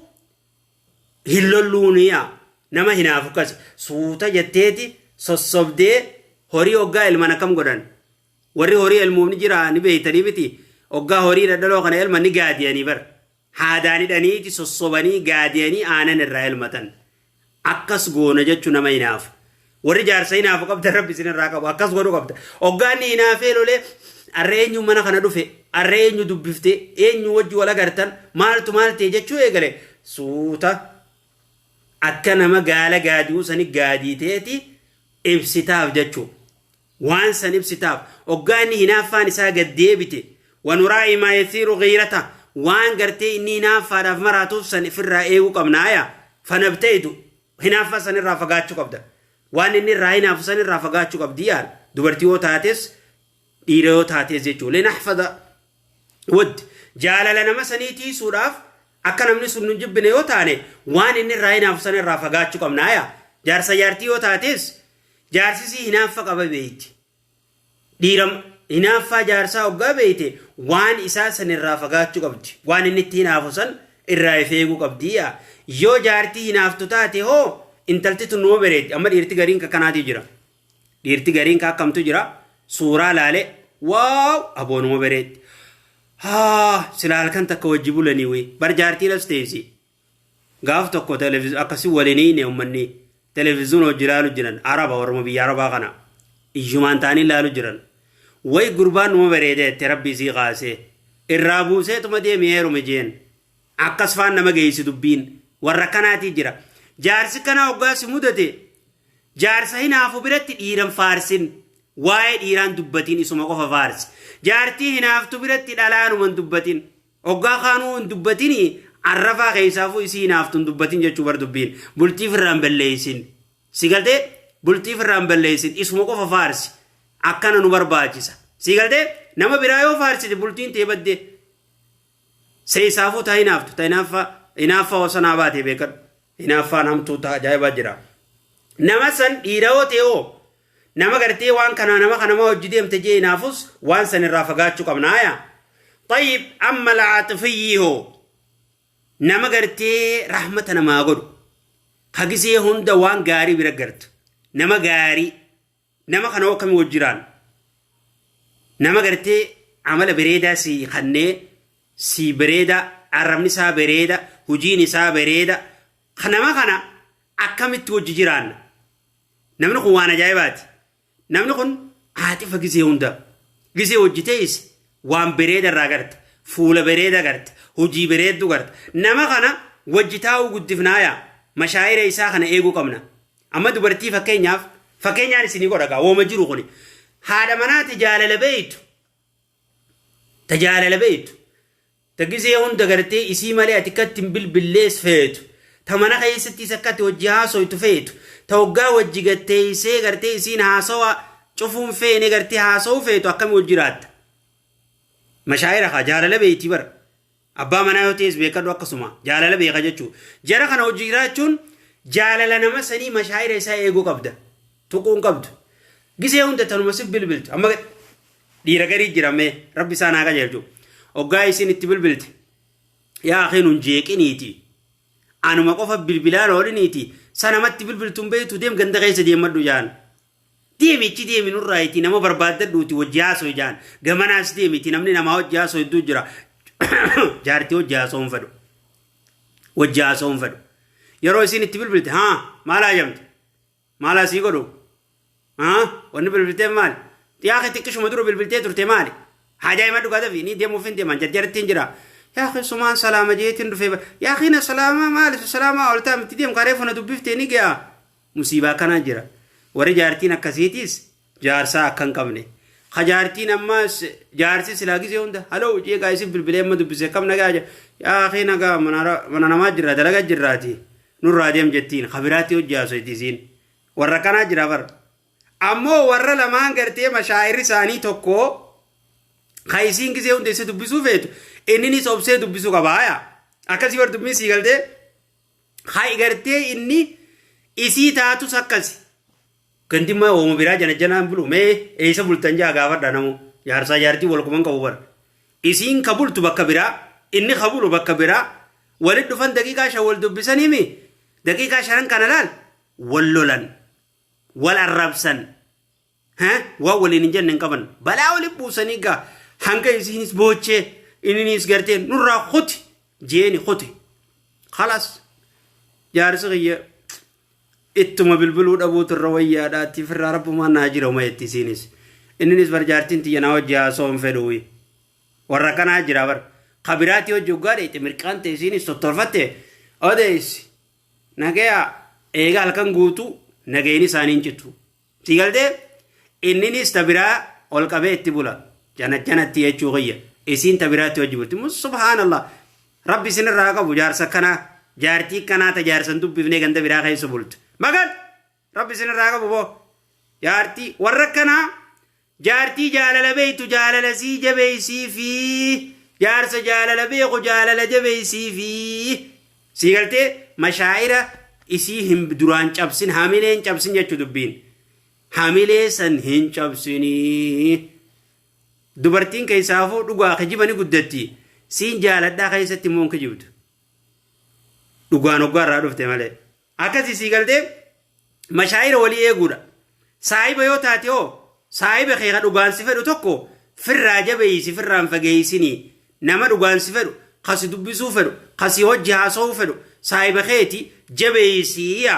هللونيا نما هنا فوكس سوتا جتيتي سوسوبدي هوري اوغا المنا كم غدان وري هوري المومن جرا ني بيتني بيتي اوغا هوري ردلو خنا المني غادياني بر هاداني دنيتي سوسوبني غادياني انن الرايل متن اكس غونا جچو نما هناف وري جارسينا فوق بدرب بسين راكا واكس غورو قبد اوغا ني نافيلولي arreenyu mana kana dhufe arreenyu dubbifte eenyu wajji wala gartan maaltu jechuu eegale suuta akka nama gaala gaaduu sani gaadiiteeti ibsitaaf jechuu waan san ibsitaaf oggaanni hinaaffaan isaa gaddeebite wanuraa'i maa yathiiru ghiirata waan gartee inni hinaaffaadhaaf maraatuuf san ifirraa eeguu qabnaaya fanabteetu hinaaffaa san irraa fagaachuu qabda waan inni irraa hinaafu san irraa fagaachuu qabdi yaal dubartii yoo taates dhiira yoo taates jechuudha linahfadha wad jaalala nama saniitii suudhaaf akka namni sun nun jibbine yoo taane waan inni irraa hinaaf san irraa fagaachuu qabna yaa jaarsa jaartii yoo taates jaarsisii hinaafa qaba beeyti dhiiram hinaafa jaarsaa hoggaa beeyte waan isaa san irraa fagaachuu qabdi waan inni itti hinaafu san irraa ifeeguu qabdi yaa yoo jaartii hinaaftu taate hoo intalti tun numa bereetti amma dhiirti gariin kakkanaatii jira dhiirti gariin kakkamtu jira suuraa laale waaw aboonuma bereetti sila halkan takka wajji bulanii wee bar jaartii las teessi gaaf tokko akkasii waliin ummanni televiziyoon hojii ilaalu jiran araba warma biyya arabaa kana iyyumaan ta'anii ilaalu jiran way gurbaan numa bareedeette rabbi isii qaasee irraa buuseetuma deemee heerume jeen akkas faan nama geessi dubbiin warra kanaatii jira jaarsi kana hoggaasi mudate jaarsa hinaafu biratti dhiiran faarsin waa'ee dhiiraan dubbatiin isuma qofa faarsi jaartii hinaaftu biratti dhalaanuman dubbatiin hoggaa kaanuu hin dubbatinii arrafaa keessaafuu isii hinaaftu hin dubbatin jechuu bar dubbiin bultiif irraan balleessin sigaltee bultiif irraan balleessin isuma qofa faarsi akkana nu barbaachisa sigaltee nama biraa yoo faarsite bultiin tee badde seessaafuu taa hinaaftu taa hinaaffaa osanaa baatee beekadhu hinaaffaan hamtuu taa ajaa'ibaa jira nama san dhiira yoo ta'e nama gartee waan kana nama kanama hojii deemte jee hinaafus waan san irraa fagaachuu qabna aya طيب amma العاطفي nama gartee rahmata namaa godhu hagisee hunda waan gaarii bira gartu nama gaarii nama kana akkami wajjiraan nama gartee amala bareedaa si kannee si bareeda arrabni isaa bareeda hujiin isaa bareeda nama kana akkamitti wajji jiraan namni kun waan ajaa'ibaati namni kun haatifa gisee hunda gisee wajji ta'is waan bareeda irraa garta fuula bareeda garta hujii bareeddu garta nama kana wajji taa'uu guddifnaaya mashaayira isaa kana eeguu qabna amma dubartii fakkeenyaan isinii godhagaa wooma jiru kuni haadha manaa tajaalala beeytu tagisee hunda gartee isii malee ati kattiin bilbillees feetu ta mana keessattis akkatti wajji haasoytu feetu ta hoggaa wajji gatteessee gartee isiin haasawa cufuun feene gartee haasawuu feetu akkami wajjiraatta mashaayira kaa jaalala beeyti bara abbaa manaa yoo ta'es beekadhu akkasuma jaalala beeka jechuu jara kana hojii jiraachuun jaalala nama sanii mashaayira isaa eeguu qabda tuquun qabdu gisee hunda tanuma sif bilbiltu amma dhiira garii jiramee rabbi isaa naa qajeelchu hoggaa isin itti bilbilte yaa akhiin hun jeeqiniiti anuma qofa bilbilaan ooliniiti sanamatti bilbiltuun beektu deem ganda keessa deemadhu jaan deemichi deemi nurraayitii nama barbaaddadhuuti wajji haasoo jaan gamanaas deemiti namni namaa wajji haasoo hedduu jira jaartii wajji haasoo hin fedhu yeroo isin itti bilbilte maalaa jamte maalaa sii godhu wanni bilbiltee maali xiyaaqi xiqqishuma dura bilbiltee turte maali hajaa'ima dhugaata fi ni deemuuf hin deeman jarjarattiin jira yaaqi sumaan salaama jeetiin dhufee yaaqina salaama maali salaama oltaa miti deemu karee funa dubbiftee ni ga'a musiibaa kanaa jira warri jaartiin akkasiitis jaarsaa akkan qabne jaartiin ammas jaarsi silaa gisee hunda haloo jeegaa isin bilbilee amma dubbise kam nagaa yaaqi nagaa mana namaa jirra dalagaa jirraati nurraa deem jettiin kabiraatti hojii haasoytisiin warra kanaa jira bara ammoo warra lamaan gartee mashaayirri isaanii tokko kaisiin gisee hunda isa dubbisuu feetu inninis obsee dubbisuu qabaaya akkasii war dubbii sii galtee kai gartee inni isii taatus akkasi gandimmaa oomu biraa janajjanaan bulu mee eessa bultan jaa gaafadha namu jaarsaa jaartii wal kuman qabu bara isiin ka bultu bakka biraa inni ka bulu bakka biraa walit dhufan daqiiqaa shan wal dubbisaniimi daqiiqaa shanan kana laal wal lolan wal arrabsan waan waliin hin jenne hin qaban balaa wali buusanii gaa hanga isiinis boochee inninis gartee nurraa kuti jeeni kuti khalas jaarsi qiyya ittuma bilbiluu dhabuutu irra wayyaadhaatti firraa rabbumaan naa jira uma itti isiinis inninis bar jaartiin tiyyanaa hojii haasoo hin fedhuwi warra kanaa jira bar kabiraatti hojii hoggaa dheete mirqaan ta'e isiinis tottolfatte odeessi nagaya eega halkan guutuu nagayni isaaniin cittu sigaltee inninis tabiraa ol qabee itti bula janatti jechuu qiyya isiin tabiraatti hojii bulti subhaanallah rabbi isin irraa qabu jaarsa kanaa jaartii kanaa ta jaarsan dubbifnee ganda biraa keessa bultu magan rabbi isin irraa qabu boo jaartii warra kanaa جارتي جالل بيت جالل سي جبيسي في جارس جالل بيق جالل جبيسي في سيقلتي مشاعر إسيهم بدران جبسين حاملين جبسين جاتشو دبين حاملين سنهين جبسيني دبرتين كيسافو دقوا خجيباني قدتي سين جالدا خيستي مون كجيبت دقوا نقوا رادوفتي مالي أكاسي سيقلتي مشاعر ولي إيقودا سايبا يو تاتيو سايبا خيغا دقوان سفرو توكو فرا جبيسي فرا فقيسيني نما دقوان سفرو قاسي دبسو فرو قاسي وجها صو فرو سايبا خيتي جبيسي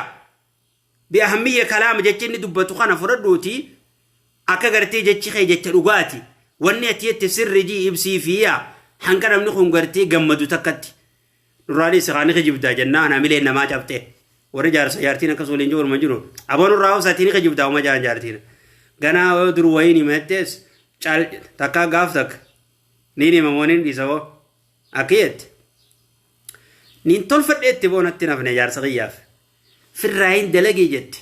بأهمية كلام جتشني دبتو خانا فردوتي أكا غرتي جتشي خي جتش رقاتي واني أتيت سر جي إبسي فيها حنكرا منخون غرتي قمدو تكتي نرالي سخاني خجيبتا جنة أنا ملي إنما جابته ورجال سيارتين كسولين جور مجنون أبون الراو ساتيني خجيبتا وما جان جارتين غنا ودرو ويني مهتس چال تكا غافتك نيني ممونين ديساو أكيد نين طلفت اتبونتنا في نجار سغياف في الرعين دلقي جت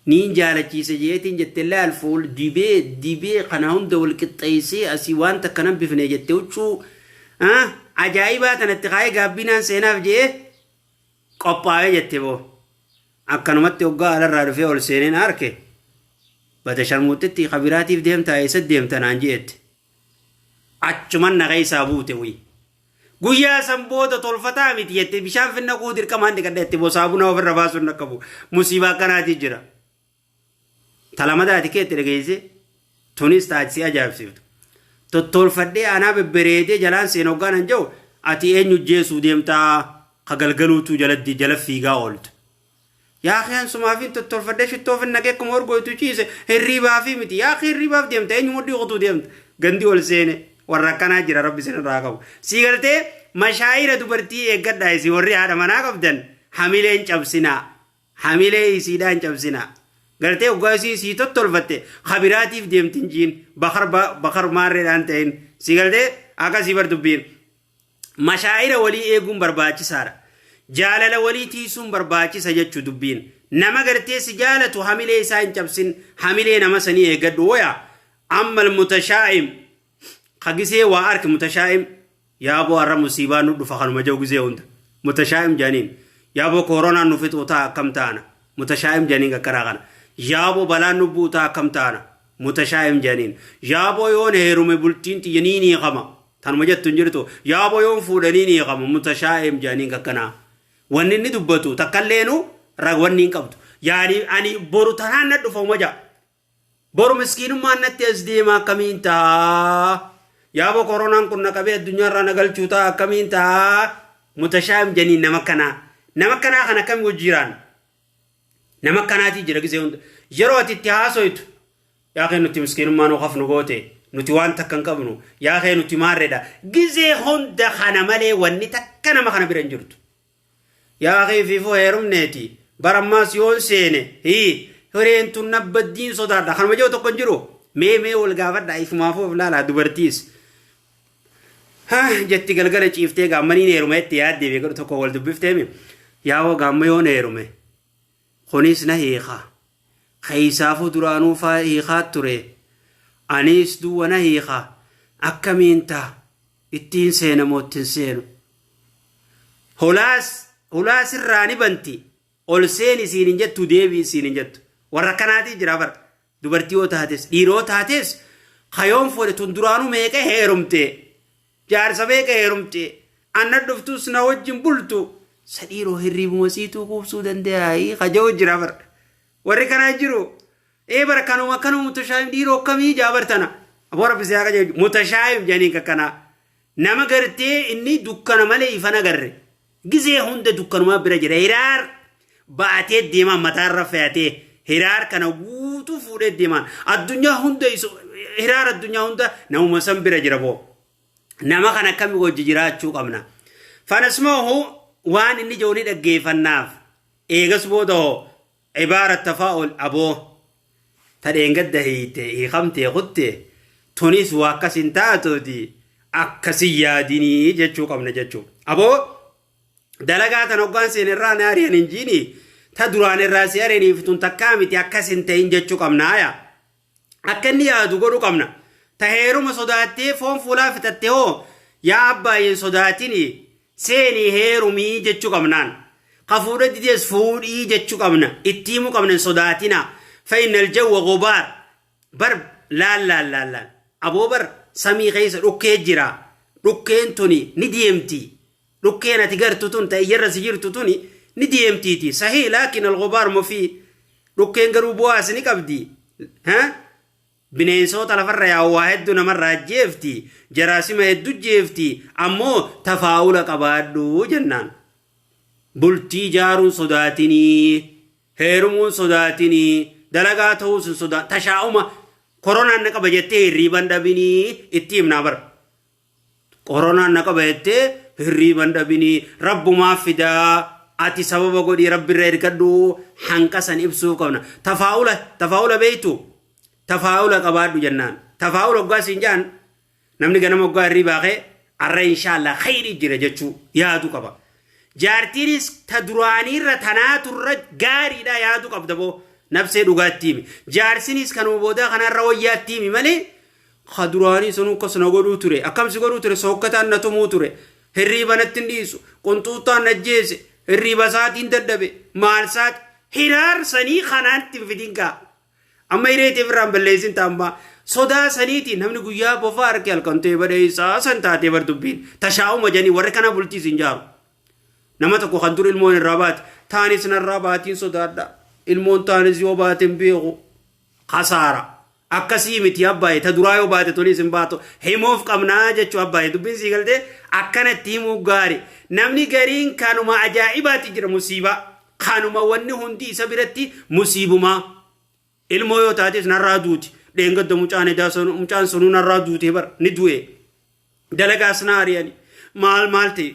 نين جالتي سجيتين جت الله الفول ديبي قناهم دول كتايسي أسيوان تكنم بفني جت وشو عجائبات نتقاي قابينا سيناف جيه قبائي جت بو أكنمت يوقع على الرارفي والسينين أركي بتشرموتتي خبراتي في ديمتا يسد ديمتا نانجيت أتشمان نغي سابوتوي guyyaa sanboota tolfataa miti yette bishaan finna quudir kamaan diqadhetti bosaabuna ofirra baasuun naqabu musiibaa kanaati jira talamadaati keetti dhageesse tunis taasisii ajaa'ibsiiftu tottolfadhee anaa bebbereetee jalaan seenoggaan hin jiru ati eenyu jeesuu deemtaa kagalgaluutu jalatti jala fiigaa ooltu yaa khiyaan sumaafin tottolfadhee shittoofin naqee akkuma orgoytu ciise hirriibaafi miti yaa hirriibaaf deemta eenyu muddii qotuu deemta gandi ol seene warrakanaa jira rabbi sin irraa qabu siigaltee mashaayira dubartii eeggadhaa isii warri haadha manaa qabdan hamileen cabsinaa hamilee isiidhaan cabsinaa galtee oggaa isii tottolfatte khabiraatiif deemtin jiin bakar maarreedhaan ta'in siigaltee akkasii bar dubbiin mashaayira walii eeguun barbaachisaadha jaalala walii tiisuun barbaachisa jechuu dubbiin nama gartee si jaalatu hamilee isaa hin cabsin hamilee nama sanii eeggadhu waya amma almutashaa'im خجسي وارك متشائم يا ابو ار مصيبه ندف خنما جو غزي وند متشائم جانين يا ابو كورونا نفتوتا كمتانا متشائم جانين كراغنا يا ابو بلا نبوتا كمتانا متشائم جانين يا ابو يون هيروم بولتين تينيني قما تن مجت تنجرتو يا ابو يون فودنيني قما متشائم جانين كنا ونني دبتو تكلينو رغونين قبط يعني اني بورو تهان ندفو مجا بورو مسكين ما نتيز ديما كمينتا يا ابو كورونا كنا كبي الدنيا رانا قال شوتا كمين تا متشائم جنين نمكنا خنا كم وجيران نمكنا تيجي رجزون جروت اتهاسويت يا اخي نتي مسكين ما نخاف نغوتي نتي وان تكن قبنو يا اخي نتي ماردا جزي هون دخنا مالي وني تكنا ما خنا برنجرت يا اخي في فو هيرم نيتي برماس يون سينه هي هرين تنبدين صدار دخل ما جو تكنجرو مي والغافر دايف ما فو لا دبرتيس ها جتي غلغله چيفته غامني نيرمه تياد دي بيگر تو كول دبفتمي ياو غاميو نيرمه خونيس نهيخا خيسافو درانو فايخا توري انيس دو ونهيخا اكمينتا اتين سينا موتن سينو هلاس الراني بنتي اول سيني سينجت تو ديبي سينجت وركناتي جرافر دبرتيو تاتس ديرو تاتس خيوم فور تندرانو ميكه هيرمتي جار سبيك هيرمتي أنا دفتو سنوجم بلتو سديرو هرب مسيتو كوبسو دنداي خجو جرافر وركنا جرو إيه بركانو ما كانوا متشائم ديرو كمي جابرتنا أبورا في سياقة متشائم جاني كنا نما قرتي إني دكان مالي إفنا قرر جزء هند دكان ما برجر هيرار باتي ديما متعرف فياتي هيرار كنا ووتو فوري ديما الدنيا هند هيرار الدنيا هند نو مسام برجر بو نما كنا كم وججرات شو قمنا فنسمعه وان إني جوني دقيف الناف إيجس بوده عبارة تفاؤل أبوه ترينقد دهيته خمتي خدته تونس واكسين تاتو دي أكسيا ديني جتشو قمنا جتشو أبوه دلقات نوغان سينران أريان إنجيني تدران الراسي أريني فتون تكامتي أكسين تين جتشو قمنا آيا akkanni yaadu godhu qabna ta heeruma sodaattee foon fuulaa fitatte hoo yaa abbaayeen sodaatini seeni heerumii jechuu qabnaan qafuudha didees fuudhii jechuu qabna ittiimu qabna sodaatina فإن الجو غبار بر لا لا لا لا أبو بر سمي غيس ركي جرا ركين توني نديمتي ركينا تجرتون تأير سجرتوني نديمتي تي صحيح لكن الغبار مفيد ركين قروبوا سني كبدي ها بنين صوت على فرع يا واحد دون مرة جيفتي جراسم هدو جيفتي أمو تفاؤل كبادو جنان بلتي جارون صداتني هيرمون صداتني دلقاته صدات تشاؤما كورونا نكبجته ريبان دبني اتيم نابر كورونا نكبجته ريبان دبني رب ما فدا ati sababa godhi rabbi irra irkadhu hanqasan ibsuu qabna tafaa'ula beeytu tafaa'ula qabaadhu jennaan tafaa'ula oggaas hin jaan namni ganama oggaa irrii baaqee arra inshaallah khayri jira jechuu yaadu qaba jaartiinis ta duraaniirra tanaaturra gaariidha yaadu qabda boo nafsee dhugaattiimi jaarsinis kanuma boodaa kanarra wayyaattiimi malee ka duraanii sunuu akkasuma godhuu ture akkamsi godhuu ture sookkataan na tumuu ture hirriibanatti hin dhiisu qunxuuxaan najjeese الربا ساتين ددبه مال سات حرار سني خانان تنفدينكا أما يريد إفرام بالليزين تامبا صدا سنيتين هم نقول بفار كيال كنتي بدأ ساسن تاتي بردبين تشاؤ مجاني وركنا بلتي سنجار نما تكو خندور المون الرابات ثاني سن الراباتين صدا دا المون ثاني زيوباتين بيغو خسارة akkasii miti abbaye ta duraayo baate toni simbaato himoof qabnaa jechu abbaye dubbin siigalte akkanatti himuu gaari namni gariin kanuma ajaa'ibaati jira musiiba kanuma wanni hundi isa biratti musiibuma ilmoo yoo taates narraa duuti dheengadda mucaan sunuu narraa duute bar ni du'e dalagaas naariyani maal ta'e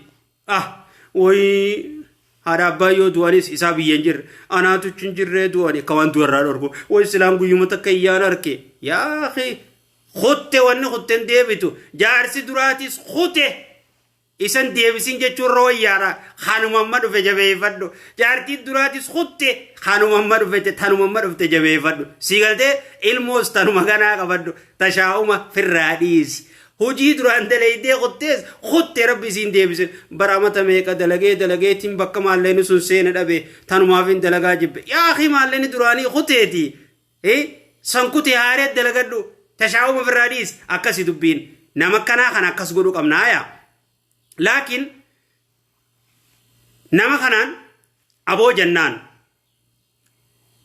wayii هذا بايو دوانيس إسابي ينجر أنا تجنجر دواني كمان دوار رادوركو وإسلام قيوم تكيان أركي يا أخي خطة وانه خطة ديبتو جارسي دراتيس خطة إسان ديبسين جاتشور روي يارا خانو محمد فجبه فردو جارتي دراتيس خطة خانو محمد فجبه تانو محمد فجبه فردو سيغل دي علموس تانو مغانا كفردو تشاوما في الراديس هوجي دران دلائي خطيس خطة ربي سين ديبسين برامة ميكا دلقي تيم بكا مالين سنسين دبي تانو مافين دلقا جب يا أخي مالين دراني خطة تي سنكوتي هاريت دلقدو تشاوما في الراديس أكاسي دبين نمكنا خان أكاس قدوك أمنايا لكن نمكنا أبو جنان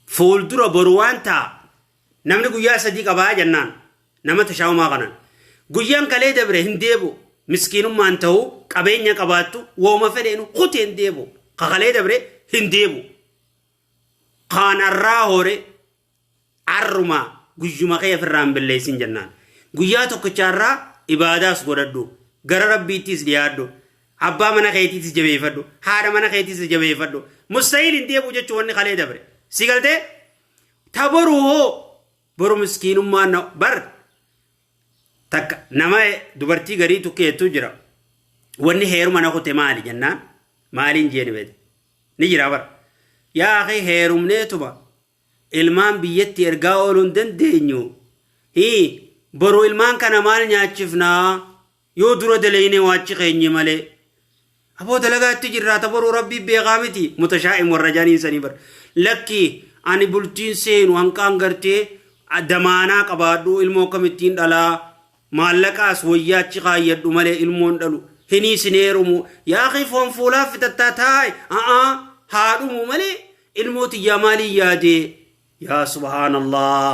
فولدر بروان تا نمني قويا صديق أبا جنان نما تشاوما خانان guyyaan kalee dabre hin deebu miskiinummaan ta'u qabeenya qabaattu wooma fedheenu kuti hin deebu kalee dabre hin deebu qaanarraa hore arruma guyyuma kee firraan billeessin jennaan guyyaa tokkichaarraa ibaadaas godhadhu gara rabbiittis dhiyaadhu abbaa mana keetiitis jabeeffadhu haadha mana keetiitis jabeeffadhu mustahil hin deebu jechuu wanni kalee dabre si galtee taboruu hoo boru miskiinummaan bar tak nama dubartii garii tukkeetu jira wanni heeruma na kute maali jennaan maaliin jeeni beed ni jira bar yaa akhi heerumneetuma ilmaan biyyatti ergaa ooluun dandeenyu boru ilmaan kana maal nyaachifnaa yoo dura dalayne waachi keenye malee aboo dalagaatti jirraata boru rabbii beekaa miti mutashaa'im warra jaanii sanii bar lakki ani bultiin seenu hanqaan gartee damaanaa qabaadhu ilmoo kamittiin dhalaa maallaqaas wayyaachi qaayyadhu malee ilmoon dhalu hinii sineerumu yaa akhi foon fuulaaf fitattaa taa'e haadhumu malee ilmooti yaa maalii yaadee yaa subhaanallah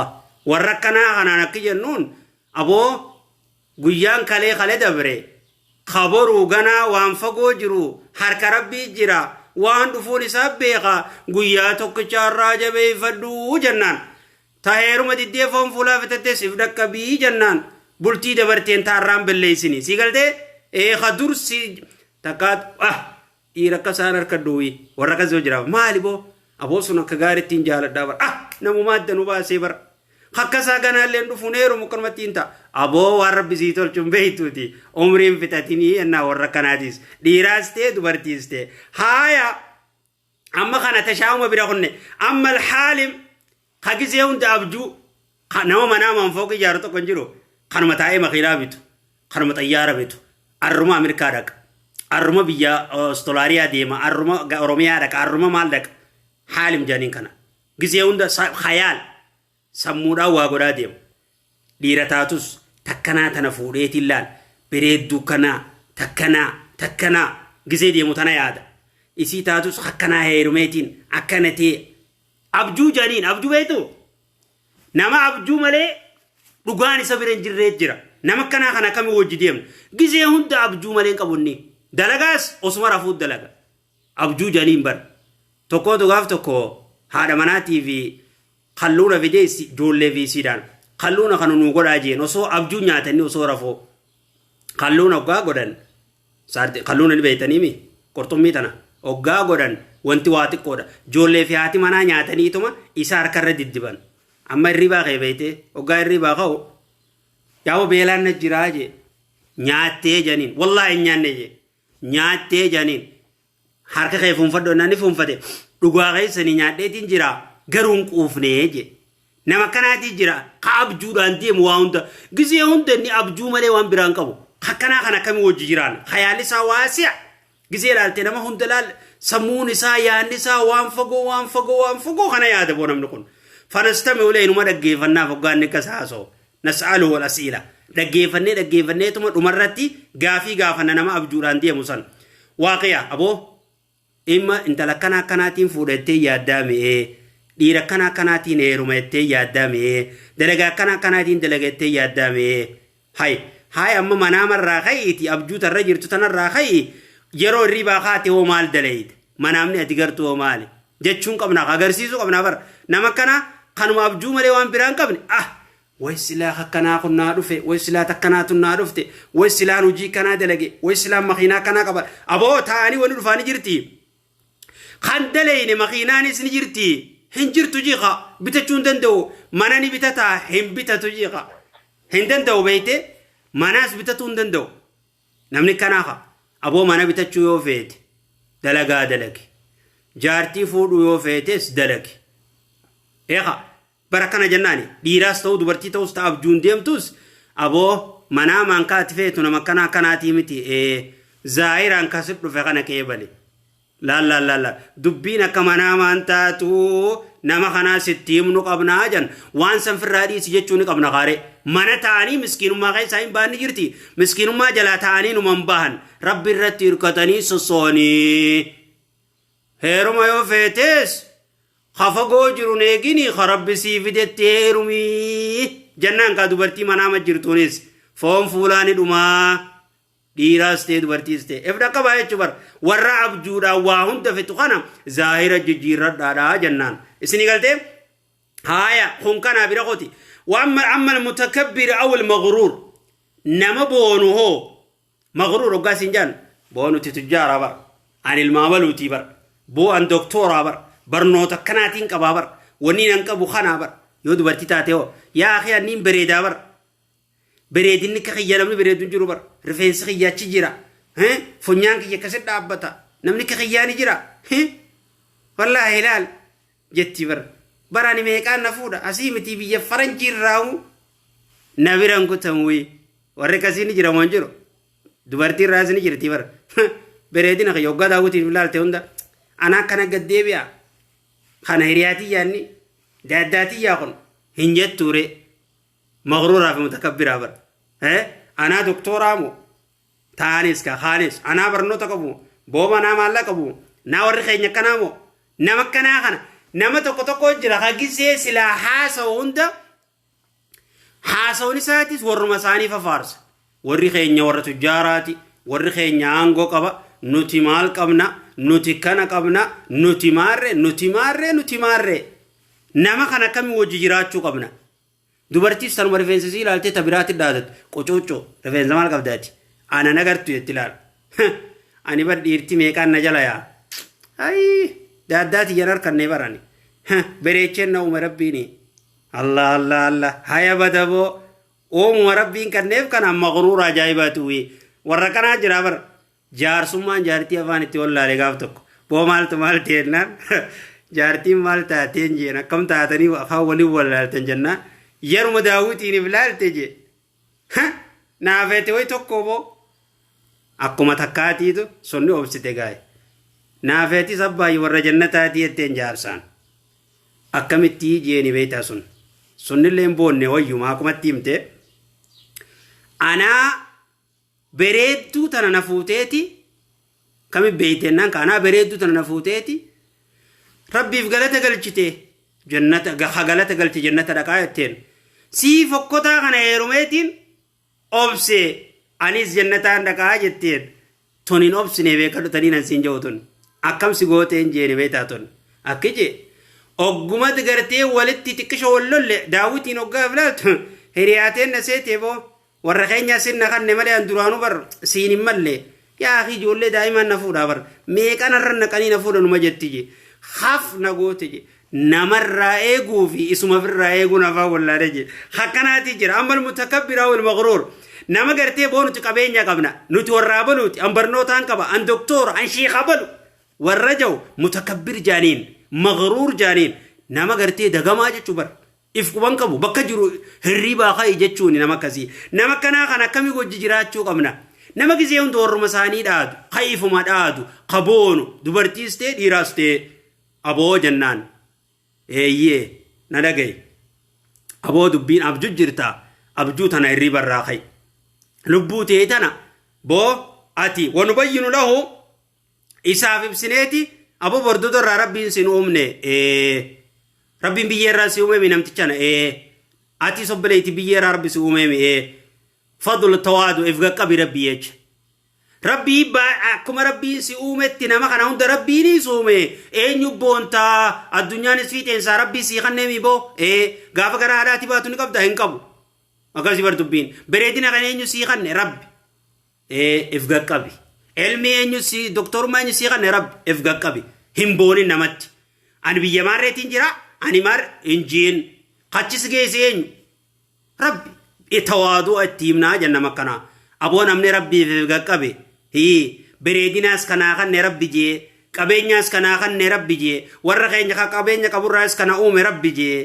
warra akkanaa kanaan akki jennuun aboo guyyaan kalee dabre kaboruu ganaa waan fagoo jiru harka rabbii jira waan dhufuun isaa beeka guyyaa tokkichaarraa jabeeffadhu jennaan taheeruma diddee foon fuulaaf fitattee siif dhaqqabii jennaan bultii dabarteen taarraan belleessini si galtee khadur si takat dhiira akka isaan harka duuyi warra akkas yoo jiraaf maali boo aboo sun akka gaarittiin jaaladhaa bar namumaa addanuu baasee bar akkasaa ganaalleen dhufuun heerumu akkanumattiin ta'a aboo waan rabbi sii tolchuun beeytuuti umriin fixatinii ennaa warra akkanaatiis dhiiraas ta'e dubartiis ta'e haaya amma kana tashaa'uma bira kunne amma alhaalim kagisee hunda abjuu nama manaa man fooqi ijaaru tokko hin jiru kanuma taa'ee makiinaa bitu kanuma xayyaara bitu arruma Ameerikaa dhaqa arruma biyya Ostolaariyaa deema arruma Oromiyaa dhaqa arruma maal dhaqa haalim jaaniin kana gisee hunda khayaal sammuudhaan waa godhaa deemu dhiira taatus takkanaa tana fuudheetiin laal bareedduu kanaa takkanaa gisee deemu tana yaada isii taatus akkanaa heerumeetiin akkana ta'e abjuu jaaniin abjuu beektu nama abjuu malee dhugaan isa bira hin jirree jira nama kanaa kana kami wajji deemna gisee hunda abjuu malee qabunni dalagaas osuma rafuut dalaga abjuu jaaniin bar tokkootu gaaf tokko haadha manaatii fi kalluuna fidee ijoollee fi siidhaan kalluuna kana nuu godhaa jeen osoo abjuu nyaatanii osoo rafoo kalluuna oggaa godhan kalluuna ni beeytaniimi qurxummii tana oggaa godhan wanti waa xiqqoodha ijoollee fi haati manaa nyaataniituma isa harkarra diddiban amma hirribaa kee beeytee oggaa hirribaa ka'u yaa'u beelaan na jiraa jee nyaattee janiin wallaa hin nyaanne jee nyaattee janiin harka kee fuunfadho nanni fuunfate dhugaa keessanii nyaadheetiin jira garuu hin quufnee jee nama kanaatii jira ka abjuudhaan deemu waa hunda gisee hunda inni abjuu malee waan biraan qabu akkanaa kana kami wajji jiraan hayaalli isaa waasi'a gisee ilaalte nama hunda laal sammuun isaa yaanni isaa waan fagoo kana yaada boo namni kun fanastami ulee inuma dhaggeeffannaaf hoggaanni akkas haasoo nas'alu wal asiila dhaggeeffanneetuma dhumarratti gaafii gaafanna nama abjuudhaan deemu san waaqiya aboo imma intala akkanaatiin fuudhattee yaaddaa mi'ee dhiira akkanaatiin heerumattee yaaddaa mi'ee dalagaa akkanaatiin dalagattee yaaddaa mi'ee hay amma manaamarraa ka'iiti abjuutarra jirtu tanarraa ka'i yeroo hirribaa kaate hoo maal dalayte manaamni ati gartuu hoo maali jechuun qabna agarsiisuu qabna bar nama kana kanuma abjuu malee waan biraan qabne way silaa akkanaa kunnaa dhufe way silaa takkanaa tunnaa dhufte way silaan hojii kanaa dalage way silaan makiinaa kanaa qaba aboo taa'anii wani dhufaani jirti kan dalayne makiinaanis ni jirti hin jirtu jiqa bitachuu hin danda'u mana ni bitataa hin bitatu jiqa hin danda'u beeyte manaas bitatuu hin danda'u namni kanaa aboo mana bitachuu yoo feete dalagaa dalage jaartii fuudhuu yoo feetes dalage bara kana jennaani dhiiraas ta'uu dubartii ta'us ta'a abjuun deemtus aboo manaa mankaati feetu nama kanaatii miti zaahiraan kasit dhufe kana keebale laalla dubbiin akka manaa maan taatu nama kanaa sitti himnu qabnaa jan waan sanfirraa dhiisi jechuu ni qabna qaare mana ta'anii miskiinummaa keessaa hin baanni jirti miskiinummaa jalaa ta'anii numan bahan rabbi irratti hirkatanii sosoonii heeruma yoo feetes khafagoo jiru neegini kharabbi sii fidetti heerumii jannaan kaa dubartii manaama jirtuunis foon fuulaani dhumaa dhiiraas ta'e dubartiis ta'e efda qabaa jechuu bar warra abjuudhaan waa hunda fixu kana zaahira jijjiirradhaadhaa jannaan isini galtee haaya kun kanaa bira qooti amma almutakabbir aw almaghruur nama boonu hoo maghruur hoggaasiin jaan boonuti tujjaaraa bar an ilmaamaluutii bar boo an doktooraa bar barnoota akkanaatiin qabaa bar wanni nan qabu kanaa bar yoo dubartii taate hoo yaa akhi anniin bareedaa bar bareedinni ka kiyya namni bareedu jiru bar rifeensi kiyyaachi jira funyaan kiyya akkasi dhaabbata namni ka kiyyaani jira wallaahi ilaal jetti bar barani meeqaan na fuudha asii miti biyya faranjii irraamu na biran kutamuwi warri kasiini jira moon jiru dubartii irraas ni jirti bar bareedina kiyya hoggaa daawwitiif ilaalte hunda anaa kana gaddeebi'a kana hiriyaatii yaanni daaddaatii yaa kun hin jettuure maghruuraa fi mutakabbiraa bar anaa doktooraa moo taanis ka khaanis anaa barnoota qabu booma naa maallaa qabu naa warri keenya kanaa moo nama kanaa kana nama tokko jira hagisee silaa haasa'u hunda haasa'uun isaatis warruma isaanii fafaarsa warri keenya warra tujjaaraati warri keenya aangoo qaba nuti maal qabna nuti kana qabna nuti maarre nama kana kami wajji jiraachuu qabna dubartiis tanuma rifeensa isii ilaaltee tabiraatti dhaadatu qocoocoo rifeensa maal qabdaati ana nagartu jetti ilaal ani bar dhiirti meeqaan na jala yaa daaddaati jan harkannee barani bereecheen na uuma rabbiini allah haya badaboo oomuma rabbiin kanneef kana maghruura ajaa'ibaatu warra kanaa jira bar jaarsummaan jaartii afaan itti wallaale gaaf tokko boo maaltu maal teennaan jaartiin maal taateen jeen akkam taatanii afaan waliin wallaaltan jennaan yeruma daawwitiin iflaalte je naafeete way tokko boo akkuma takkaatiitu sunni obsite gaa'e naafeeti sabbaayi warra jannataatii jetteen jaarsaan akkamitti jeeni beeytaa sunnilleen boonne wayyuma akkumatti himte anaa bereedduu tana na fuuteeti kami beeytennaan ka anaa bereedduu tana na fuuteeti rabbiif galata galchite jannata galata galchi jannata dhaqaa jetteen sii fokkotaa kana heerumeetiin obse anis jannataan dhaqaa jetteen tonin obsine beekadhu taniin ansiin jawutun akkamsi gooteen jeeni beeytaa ton akkije oggumati gartee walitti xiqqisho wallolle daawwitiin hoggaa filaaltu hiriyaateen na seetee boo warra keenya sinna kanne malee an duraanu bar siin hin malle yaa akhi ijoollee daa'imaan na fuudhaa bar meeqan irra naqanii na fuudha numa jetti je haf na goote je namarraa eeguu fi isuma firraa eeguu nafaa wallaade je hakkanaati jira ammal mutakabbiraa wal maghruur nama gartee boo nuti qabeenya qabna nuti warraa baluuti an barnootaan qaba an doktoora an shiikha balu warra jaw mutakabbir jaaniin maghruur jaaniin nama gartee dagamaa jechuu bar if kuban qabu bakka jiru hirriibaa kai jechuun nama akkasii nama kanaa kan akkamii wajji jiraachuu qabna nama gisee hundi warruma isaanii dhaadu kaifuma dhaadu qaboonu dubartiis ta'e dhiiraas ta'e aboo jannaan eeyyee na dhagaye aboo dubbiin abjuu jirta abjuu tana hirriibarraa kai lubbuu ta'e tana boo ati wanubayyinu lahu isaaf ibsineeti aboo bordodo irraa rabbiin sin uumne rabbiin biyyeerraa si uumeme namtichana ati sobbeleeti biyyeerraa rabbi si uumeme fadlu tawaadu if gaqqabi rabbii jecha rabbii akkuma rabbiin si uumetti nama kana hunda rabbiin si uume eenyu boontaa addunyaanis fiixeensaa rabbii si kanneemi boo gaafa gara haadhaati baatu ni qabda hin qabu akkasii bar dubbiin bareedina kan eenyu si kanne rabbi if gaqqabi ilmi eenyu si doktorummaa eenyu si kanne rabbi if gaqqabi hin boonin namatti ani biyya maarreetiin jira ani mar injiin qachis geesse eenyu rabbi tawaaduu itti himnaa jenna makkanaa aboo namni rabbiif gaqqabe bereedinaas kanaa kanne rabbi jee qabeenyaas kanaa kanne rabbi jee warra keenya ka qabeenya qaburraas kana uume rabbi jee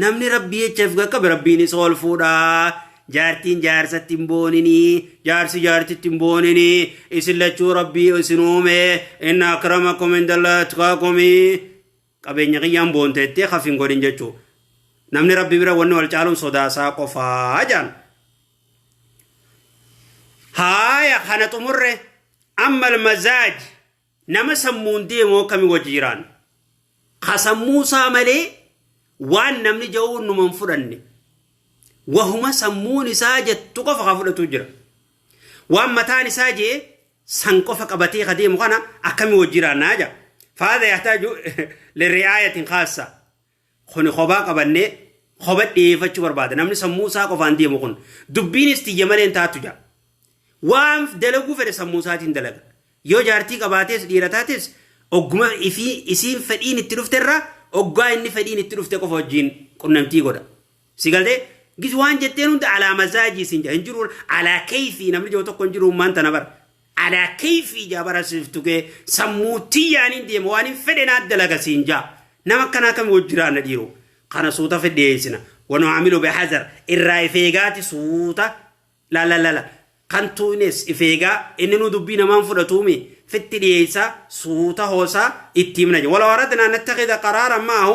namni rabbi jechaaf gaqqabe rabbiinis ol fuudhaa jaartiin jaarsatti hin booninii jaarsi jaartitti hin booninii isin lachuu rabbii isin uume inna akramakum indallahi atqaakum qabeenya kiyyaan boonteettee hafin godhin jechuu namni rabbi bira wanni wal caaluun sodaasaa qofaa jaan haaya kana xumurre amma almazaaj nama sammuun deemoo kami wajji jiraan ka sammuusaa malee waan namni ja'uun numan fudhanne wahuma sammuun isaa jettu qofa ka fudhatu jira waan mataan isaa jee san qofa qabatee ka deemu kana akkami wajji jiraan naaja فهذا يحتاج لرعاية خاصة خوني خبا قبني خبا ديفتش برباد نمني سموسا قفان دي مخون دبين استيجمالين تاتجا وام دلقو فر سموسا تندلق يو جارتي قباتيس ديرتاتيس ogguma isiin fedhiin itti dhufterra oggaa inni fedhiin itti dhufte qofa wajjin qunnamtii godha sigalte gis waan jetteen hunda alaa mazaajii sin hin jiru alaa kayfi namni joo tokko hin jiru maanta nabar alaa kayfi jabara siftuke sammuutii yaaniin deema waan fedhenaa dalaga siin jaa nama kana kam wajjiraana dhiiru kana suuta fedheesina wanu'amilu bihazar irraa ifeegaati suuta la kan tuunes ifeegaa inni nu dubbii namaan fudhatuumi fitti dhiyeessa suuta hoosaa itti himna wala waradna an nattakhidha qararan maahu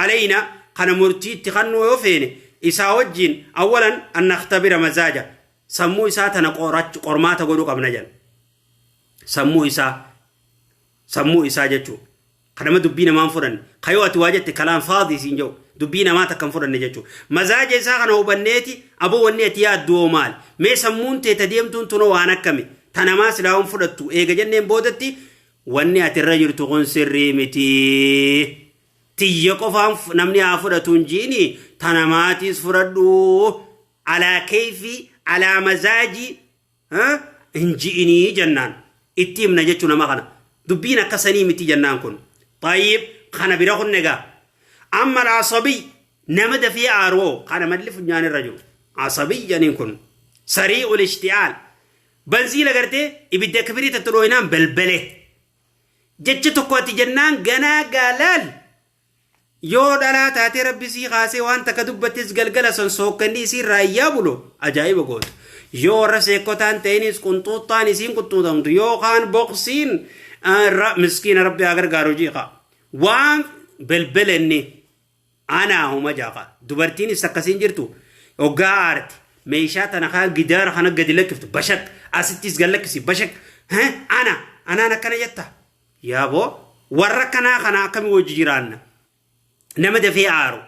alayna kana murtii itti kannu yoo feene isaa wajjin awalan an nakhtabira mazaaja sammuu isaa tana qormaata godhu qabna jan sammuu isaa jechu kana dubbii namaan fudhan kayoo ati waajette kalaan faadii siin jiru dubbii namaa takkan fudhanne jechu mazaaja isaa kana hubanneeti aboo wanni ati yaaddu maal mee sammuun teeta deemtuun tunoo waan akkami tanamaa silaawun fudhattu eega jenneen boodatti wanni ati irra jirtu kun sirrii miti tiyya qofaan namni haa fudhatuun jiini tanamaatiis fudhadhu alaa keefi alaa mazaaji inji'inii jennaan itti himna jechuu nama kana dubbiin akkasanii miti jennaan kun طيب خنا بيراخن نجا أما العصبي نمد في عارو خنا مدلف جان الرجل عصبي جانين كن سريع الاشتعال بنزيل أقرته يبدأ كبيرة تروينام بلبلة جتة تقوتي جنان جنا جلال yoo dhalaa taate rabbi sii kaasee waan takka dubbattes galgala san sookkanni isii raayyaa bulo ajaa'iba gootu yoo warra seekkotaan ta'inis qunxuuxaan isiin qunxuutamtu yookaan boqsiin miskiina rabbi haa gargaaru jiiqa waan belbelenni anaa huma jaaqa dubartiinis akkasiin jirtu hoggaa aarti meeshaa tana kaa gidaara kana gadi lakkiftu bashak asittis gallakkisi bashak anaan akkana jetta yaaboo warra kanaa akkami wajji jiraanna nama dafee aaru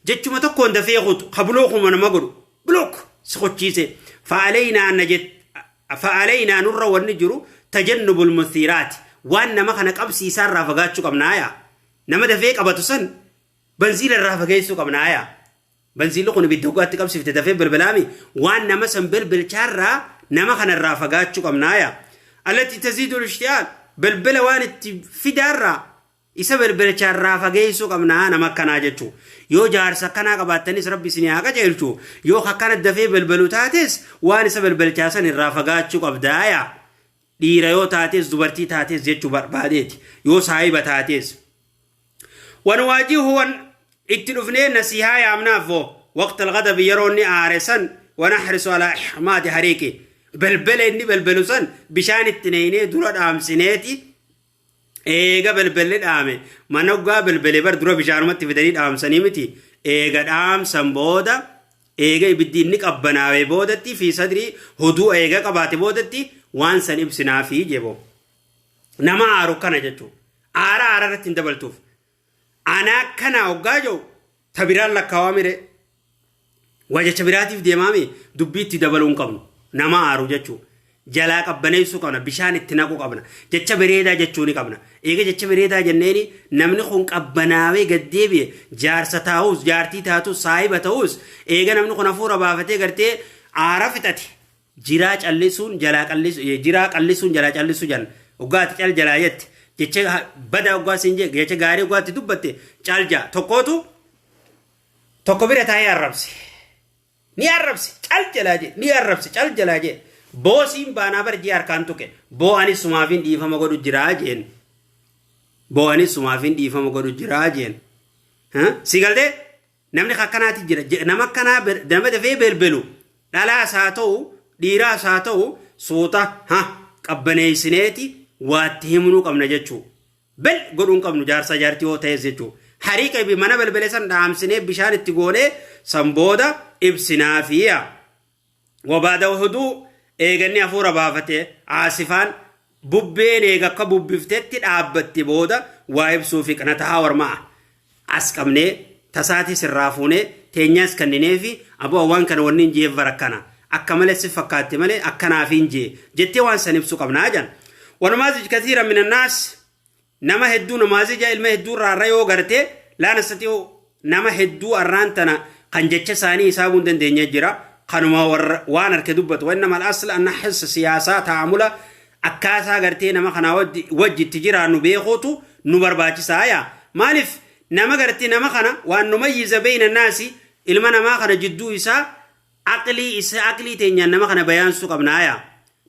jechuma tokkoon dafee qutu qablookuma nama godhu blook si qochiise fa'aleynaa nurra wanni jiru tajannubul muthiraati waan nama kana qabsiisaa irraa fagaachuu qabnaaya nama dafee qabatu san banziila irraa fageessuu qabnaaya banziilli kun ibidda dhugaatti qabsiifte dafee bilbilaami waan nama san bilbilchaarraa nama kana irraa fagaachuu qabnaaya allatti taziidul ishtiyaal bilbila waan itti fidaarraa isa bilbilchaarraa fageessuu qabnaa nama akkanaa jechuu yoo jaarsa akkanaa qabaattanis rabbi isin haa qajeelchu yoo akkana dafee bilbiluu taates waan isa bilbilchaasan irraa fagaachuu qabdaaya dhiira yoo taates dubartii taates jechuu barbaadeeti yoo saahiba taates ونواجهه اكتلفنين نسيها يا منافو وقت الغضب يروني آرسا ونحرص على إحماد حريكي بلبلني بلبلوسن بشان التنيني دولة آمسينيتي إيغا بلبلد آمي منوغا بلبلي بر دولة بشارمتي في دليل آمسانيمتي إيغا آمسان بودا إيغا بدينك أبناوي بودتي في صدري هدو إيغا قباتي بودتي وانسان ابسنا في جيبو نما آرو كان جتو آرا رتين دبلتوف أنا كنا أوجاجو تبيران لكوامير وجه تبيراتي في دمامي دبيتي دبلون كم نما أروجتشو جلاك أبني سكونا بيشان التناقو كمنا جت تبيريدا جتشوني كمنا إيجا جت تبيريدا جنني نمني خونك أبناوي قديبي جار ستاوس جارتي تاتو صاحب تاوس إيجا نمني خنا فورا بافتي قرتي عرفتتي جراج الليسون جلاك الليس جراك الليسون جلاج الليسون جن وقات جل جلايت jecha bada ogwa sinje jecha gaari ogwa dubbate calja tokko bira taa'ee arrabsi caljalaje boosiin baanaa barjii harkaan tuqe boo'anis sumaafin dhiifama godhu jiraa jeen sigaltee namni akkanaati jira nama akkanaa nama dafee belbelu dhalaas haa ta'u dhiiraas haa ta'u suuta qabbaneessineeti waatti himnuu qabna jechuu bel godhuun qabnu jaarsa jaartii yoo ta'es jechuu hariiqa bi mana belbele san dhaamsinee bishaan itti goonee san booda ibsinaafiya wabaada huduu eeganni hafuura baafate aasifaan bubbeen eega akka bubbiftetti dhaabbatti booda waa ibsuu fi kana tahaa warmaa as qabnee tasaatii sirraa fuunee teenyaas kannineefi aboo waan kana wanni hin jeef barakkana akka malee si fakkaatti malee akkanaaf hin jee jettee waan san ibsuu qabnaa jan ونماذج كثيرة من الناس نما هدو نماذج علم هدو راريو غرتي لا نستطيع نما هدو الرانتنا قنجتش ساني يسابون دن دنيا جرا قنما وانا ركدوبت وإنما الأصل أن نحس سياسات عاملة أكاسا غرتي نما خنا وجه تجرا نبيخوتو نبرباچ سايا مالف نما غرتي نما خنا وأن نميز بين الناس علما نما خنا جدو إسا عقلي تنيا نما خنا بيان سوق ابنايا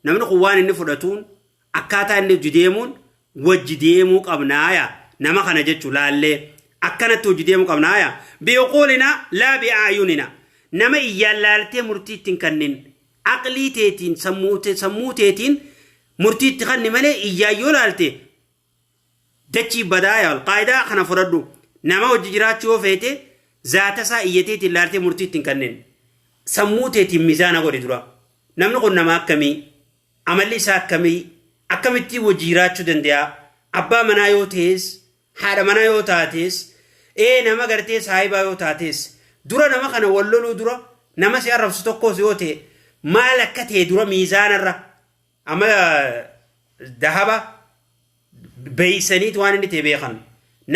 نمن قوان النفرتون akkaataa inni jideemuun wajji deemuu qabnaaya nama kana jechu laalle akkanatti wajji deemuu qabnaaya biqulina la bi'ayunina nama iyyaalaaltee murtiitiin kannin aqlii teetiin sammuu teetiin murtiitti kanni malee iyyaayoo laalte dachi badaaya alqaa'idaa kana fudhadhu nama wajji jiraachuu yoo feete zaata isaa iyyateetiin laaltee murtiitiin kannin sammuu teetiin mizaana godhi dura namni kun nama akkamii amalli isaa akkamii akkamitti wajji jiraachuu danda'a abbaa manaa yoo ta'es haadha manaa yoo taates nama gartee saahibaa yoo taates dura nama kana walloluu dura nama si arrabsu tokkos yoo ta'e maal akka ta'e dura miizaanarra amma dahaba beeysaniit waan inni ta'e beekan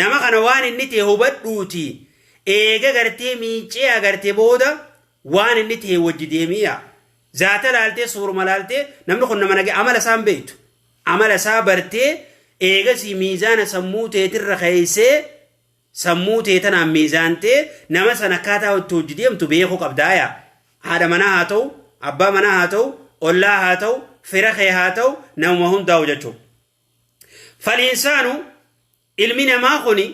nama kana waan inni ta'e hubadhuuti eega gartee miicee agartee booda waan inni ta'e wajji deemiya zaata laaltee suuruma laaltee namni kun nama nagee amala isaan beektu amala isaa bartee eegasi miizaana sammuu teetirra keeysee sammuu teetanaan miizaantee nama sana akkaataa itti hojii deemtu beekuu qabdaaya haadha manaa haa ta'u abbaa manaa haa ta'u ollaa haa ta'u fira kee haa ta'u namuma hundaa'u jechuudha. Faliinsaanu ilmi namaa kuni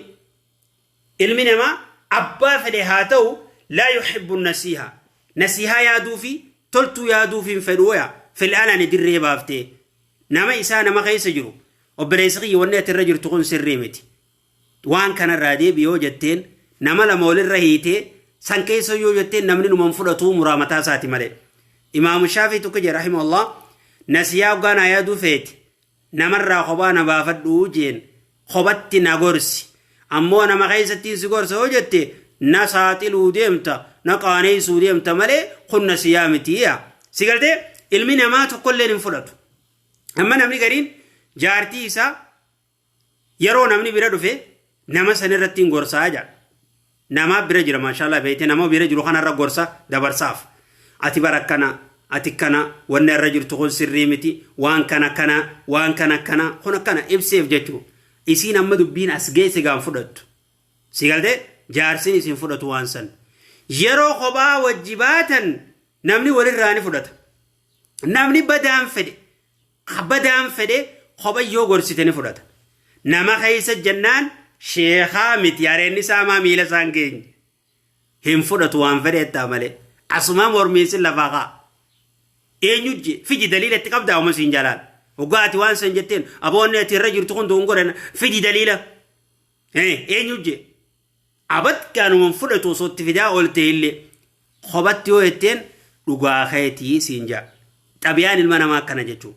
المنما أبا فلهاتو لا يحب النسيها نسيها يادو في تلتو يادو في فلويا في الآن ندري بافتي نما إسانا ما غيس جرو وبريسقي ونيت الرجل تكون سريمتي وان كان الرادي بيوجتين نما لمول الرهيتي سانكيسو يوجتين نمني منفرطو مرامتا ساتي مالي إمام الشافعي تكجي رحمه الله نسيا وغانا يادو فيت نمر خبانا بافدو جين خبت نغورسي أمو نما غيستين سيغورس وجتي نساتلو ديمتا نقانيسو ديمتا مالي خن سيامتي سيغلتي علمي نما تقول لين فرطو أما نمني قرين جارتي إسا يرو نمني بيردو في نما سنرتين غورسا جا نما برجر ما شاء الله بيتي نما برجر خانا را غورسا دبر صاف أتي بركنا أتي كنا ون الرجل تقول سريمتي وان كنا خنا كنا إبسيف جتو إسي نما دبين أسجي سيغان فرطو سيغلتي جارسين إسين فرطو وانسن يرو خبا وجباتا نمني ولي فرطو نمني بدان فدي خبا يوغور سيتني فرطو نما خيس الجنان شيخا متيارين نساما ميلا سانجين هم فرطو وان فدي التامالي أسمام ورميس اللفاقا يجي في دليل اتقاب ومسين جلال وقاتي وان سنجتين أبوان يأتي الرجل تكون دونغورنا في دليل يجي أبد كانوا من فرطو صوت فدا قلتي اللي خبت يوهتين لقا خيتي سينجا تبيان المنما كان جتو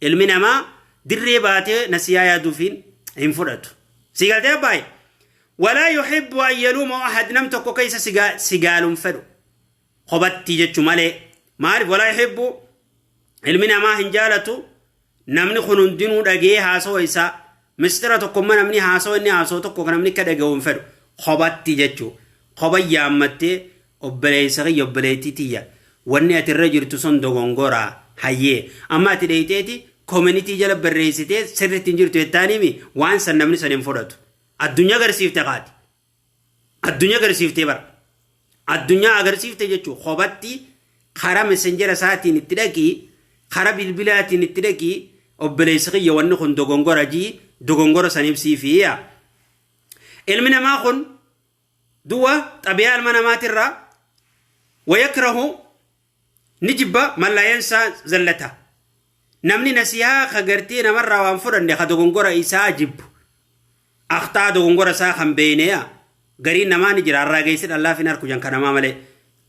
المنما دريباتي نسيايا دوفين هم فرطو سيقال باي ولا يحب أن يلوم أحد نمتكو كيس سيقال فدو خبت جتو مالي معرف ولا يحب المنما هنجالتو نمني خنون دينو دقيه هاسو إسا مسترى تقوم نمني هاسو إني هاسو تقو نمني كدقون فدو خبت جتو خبت يامتي أبليسغي أبليتي تيا واني أترجل تصندو غنغورا حيي أما تديتيتي كومينيتي جلب بريسيتي سر تنجرتو التاني مي وان سنمني سنم فرطو الدنيا غرسيفتي قاتي الدنيا غرسيفتي بر الدنيا غرسيفتي جتو خبتي خرا مسنجر ساتي نتدقي خرا بالبلاتي نتدقي أبليسغي واني خن دوغنغورا جي دوغنغورا سنبسي فيها المنا ما خن دوا طبيعة المنامات الرا ويكره نجبا من لا ينسى زلته نمني نسيها خغرتي نمر وانفرن خدغنغورا إيسا جب أخطا دغنغورا سا خمبينيا غري نما نجرا راغيسد الله في نار كجان كنما ملي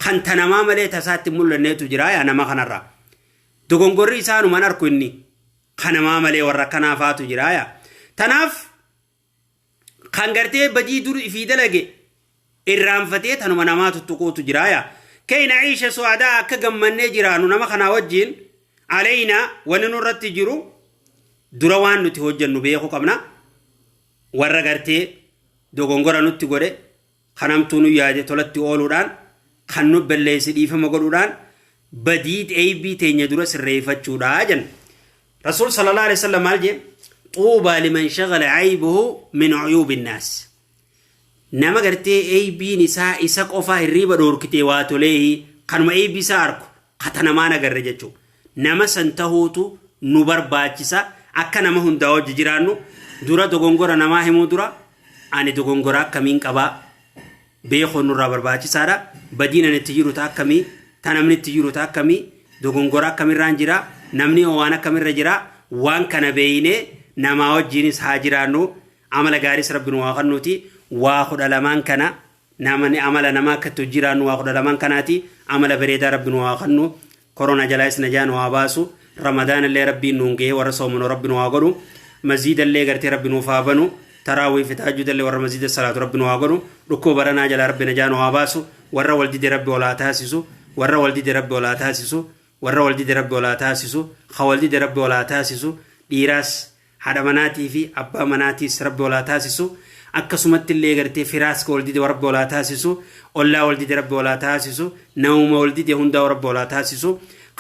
خنتنما ملي تسات مول نيتو جرايا نما خنرا دغنغوري إيسا نمنار كني خنما ملي ور كنا فاتو جرايا تناف خنغرتي بدي دور في دلغي الرانفتي تنما نماتو تقوتو جرايا كي نعيش سعداء كجمن نجرانو نما خنا وجين علينا وننرت جرو دروان نتوجن نبيخو كمنا ورغرتي دوغونغورا نتي غوري خنامتونو يادي تولتي اولودان خنو بليس ديفه مغودان بديد اي بي تينيا درس ريفچودا جن رسول صلى الله عليه وسلم قال طوبى لمن شغل عيبه من عيوب الناس نما غرتي اي بي نساء اسق اوفا الريبا دوركتي واتوليه خنما اي بي ساركو خطنا ما نغرجچو نما سنتهوتو نبرباچسا اكنا ما هندا وججرانو دورا دوغونغورا نما همو دورا اني دوغونغورا كمين قبا بيخو نورا برباچسارا بدينا نتيجرو تا كمي تنمني تيجرو تا كمي دوغونغورا كمي رانجرا نمني وانا كمي رجرا وان كان بينه نما وجينس هاجرانو عمل غاريس ربنا واخنوتي واخد لمان كنا نامني عمل نما كتجيران واخد لمان كناتي عمل بريدا ربنا واخنو كورونا جلايس نجان واباسو رمضان اللي ربي نونجي ورسوم ربنا واغرو مزيد اللي غرتي ربنا فابنو تراوي في تهجد اللي ور مزيد الصلاه ربنا واغرو ركو برنا جل ربنا جان واباسو ور ولدي ربي ولا تاسسو ور ولدي ربي ولا تاسسو ور ولدي ربي ولا تاسسو خوالدي ربي ولا تاسسو ديراس حدا مناتي في ابا مناتي ربي ولا تاسسو akkasumatti illee gartee firaaska waldide rabbi wala taasisu ollaa waldide rabbi wala taasisu nawma waldide hunda rabbi wala taasisu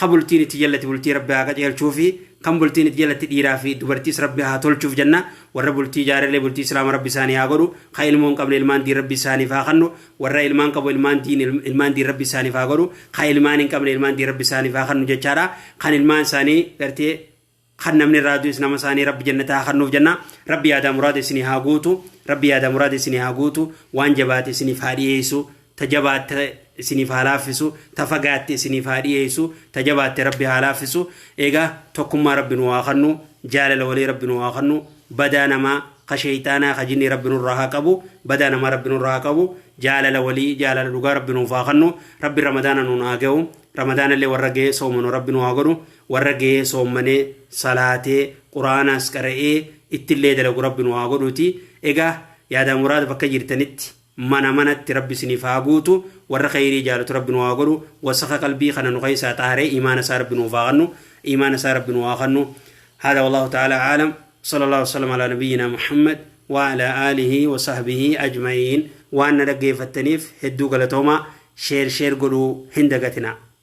qabultiin itti jallati bultii rabbi haa qajeelchuu fi kan bultiin itti jallati dhiiraa fi dubartiis rabbi haa tolchuuf janna warra bultii jaarlee bultii islaama rabbi isaanii haa godhu kan ilmoon qabne ilmaan diin rabbi isaaniif haa kennu warra ilmaan qabu ilmaan diin rabbi isaaniif haa godhu kan ilmaan hin qabne ilmaan diin rabbi isaaniif haa kennu jechaadha kan ilmaan isaanii gartee خنا من الراديو سنا مساني رب جنة خنوف جنة ربي هذا مراد سني هاغوتو ربي هذا مراد سني هاغوتو وانجبات سني فاريسو تجبات سني فالافسو تفقات سني فاريسو تجبات ربي هالافسو إيجا تكما رب نواخنو جال الولي رب نواخنو بدانا ما خشيتانا خجني رب نراها قبو بدانا ما رب نراها قبو جال الولي جال الرجا رب نواخنو رب رمضان نناجو رمضان اللي ورجع صومنا رب نواجرو ورجع صومني صلاة قرآن أسكرئ اتلي دلو رب نواجروتي إيجا يا دا مراد بكجير تنت منت رب سني فاغوتو ور خيري جالت رب نواغرو وسخ قلبي خنا نقيس طهري ايمان سار رب نواغنو ايمان سار رب نواغنو هذا والله تعالى عالم صلى الله وسلم على نبينا محمد وعلى اله وصحبه اجمعين وان رجي فتنيف هدو غلطوما شير قلو هندغتنا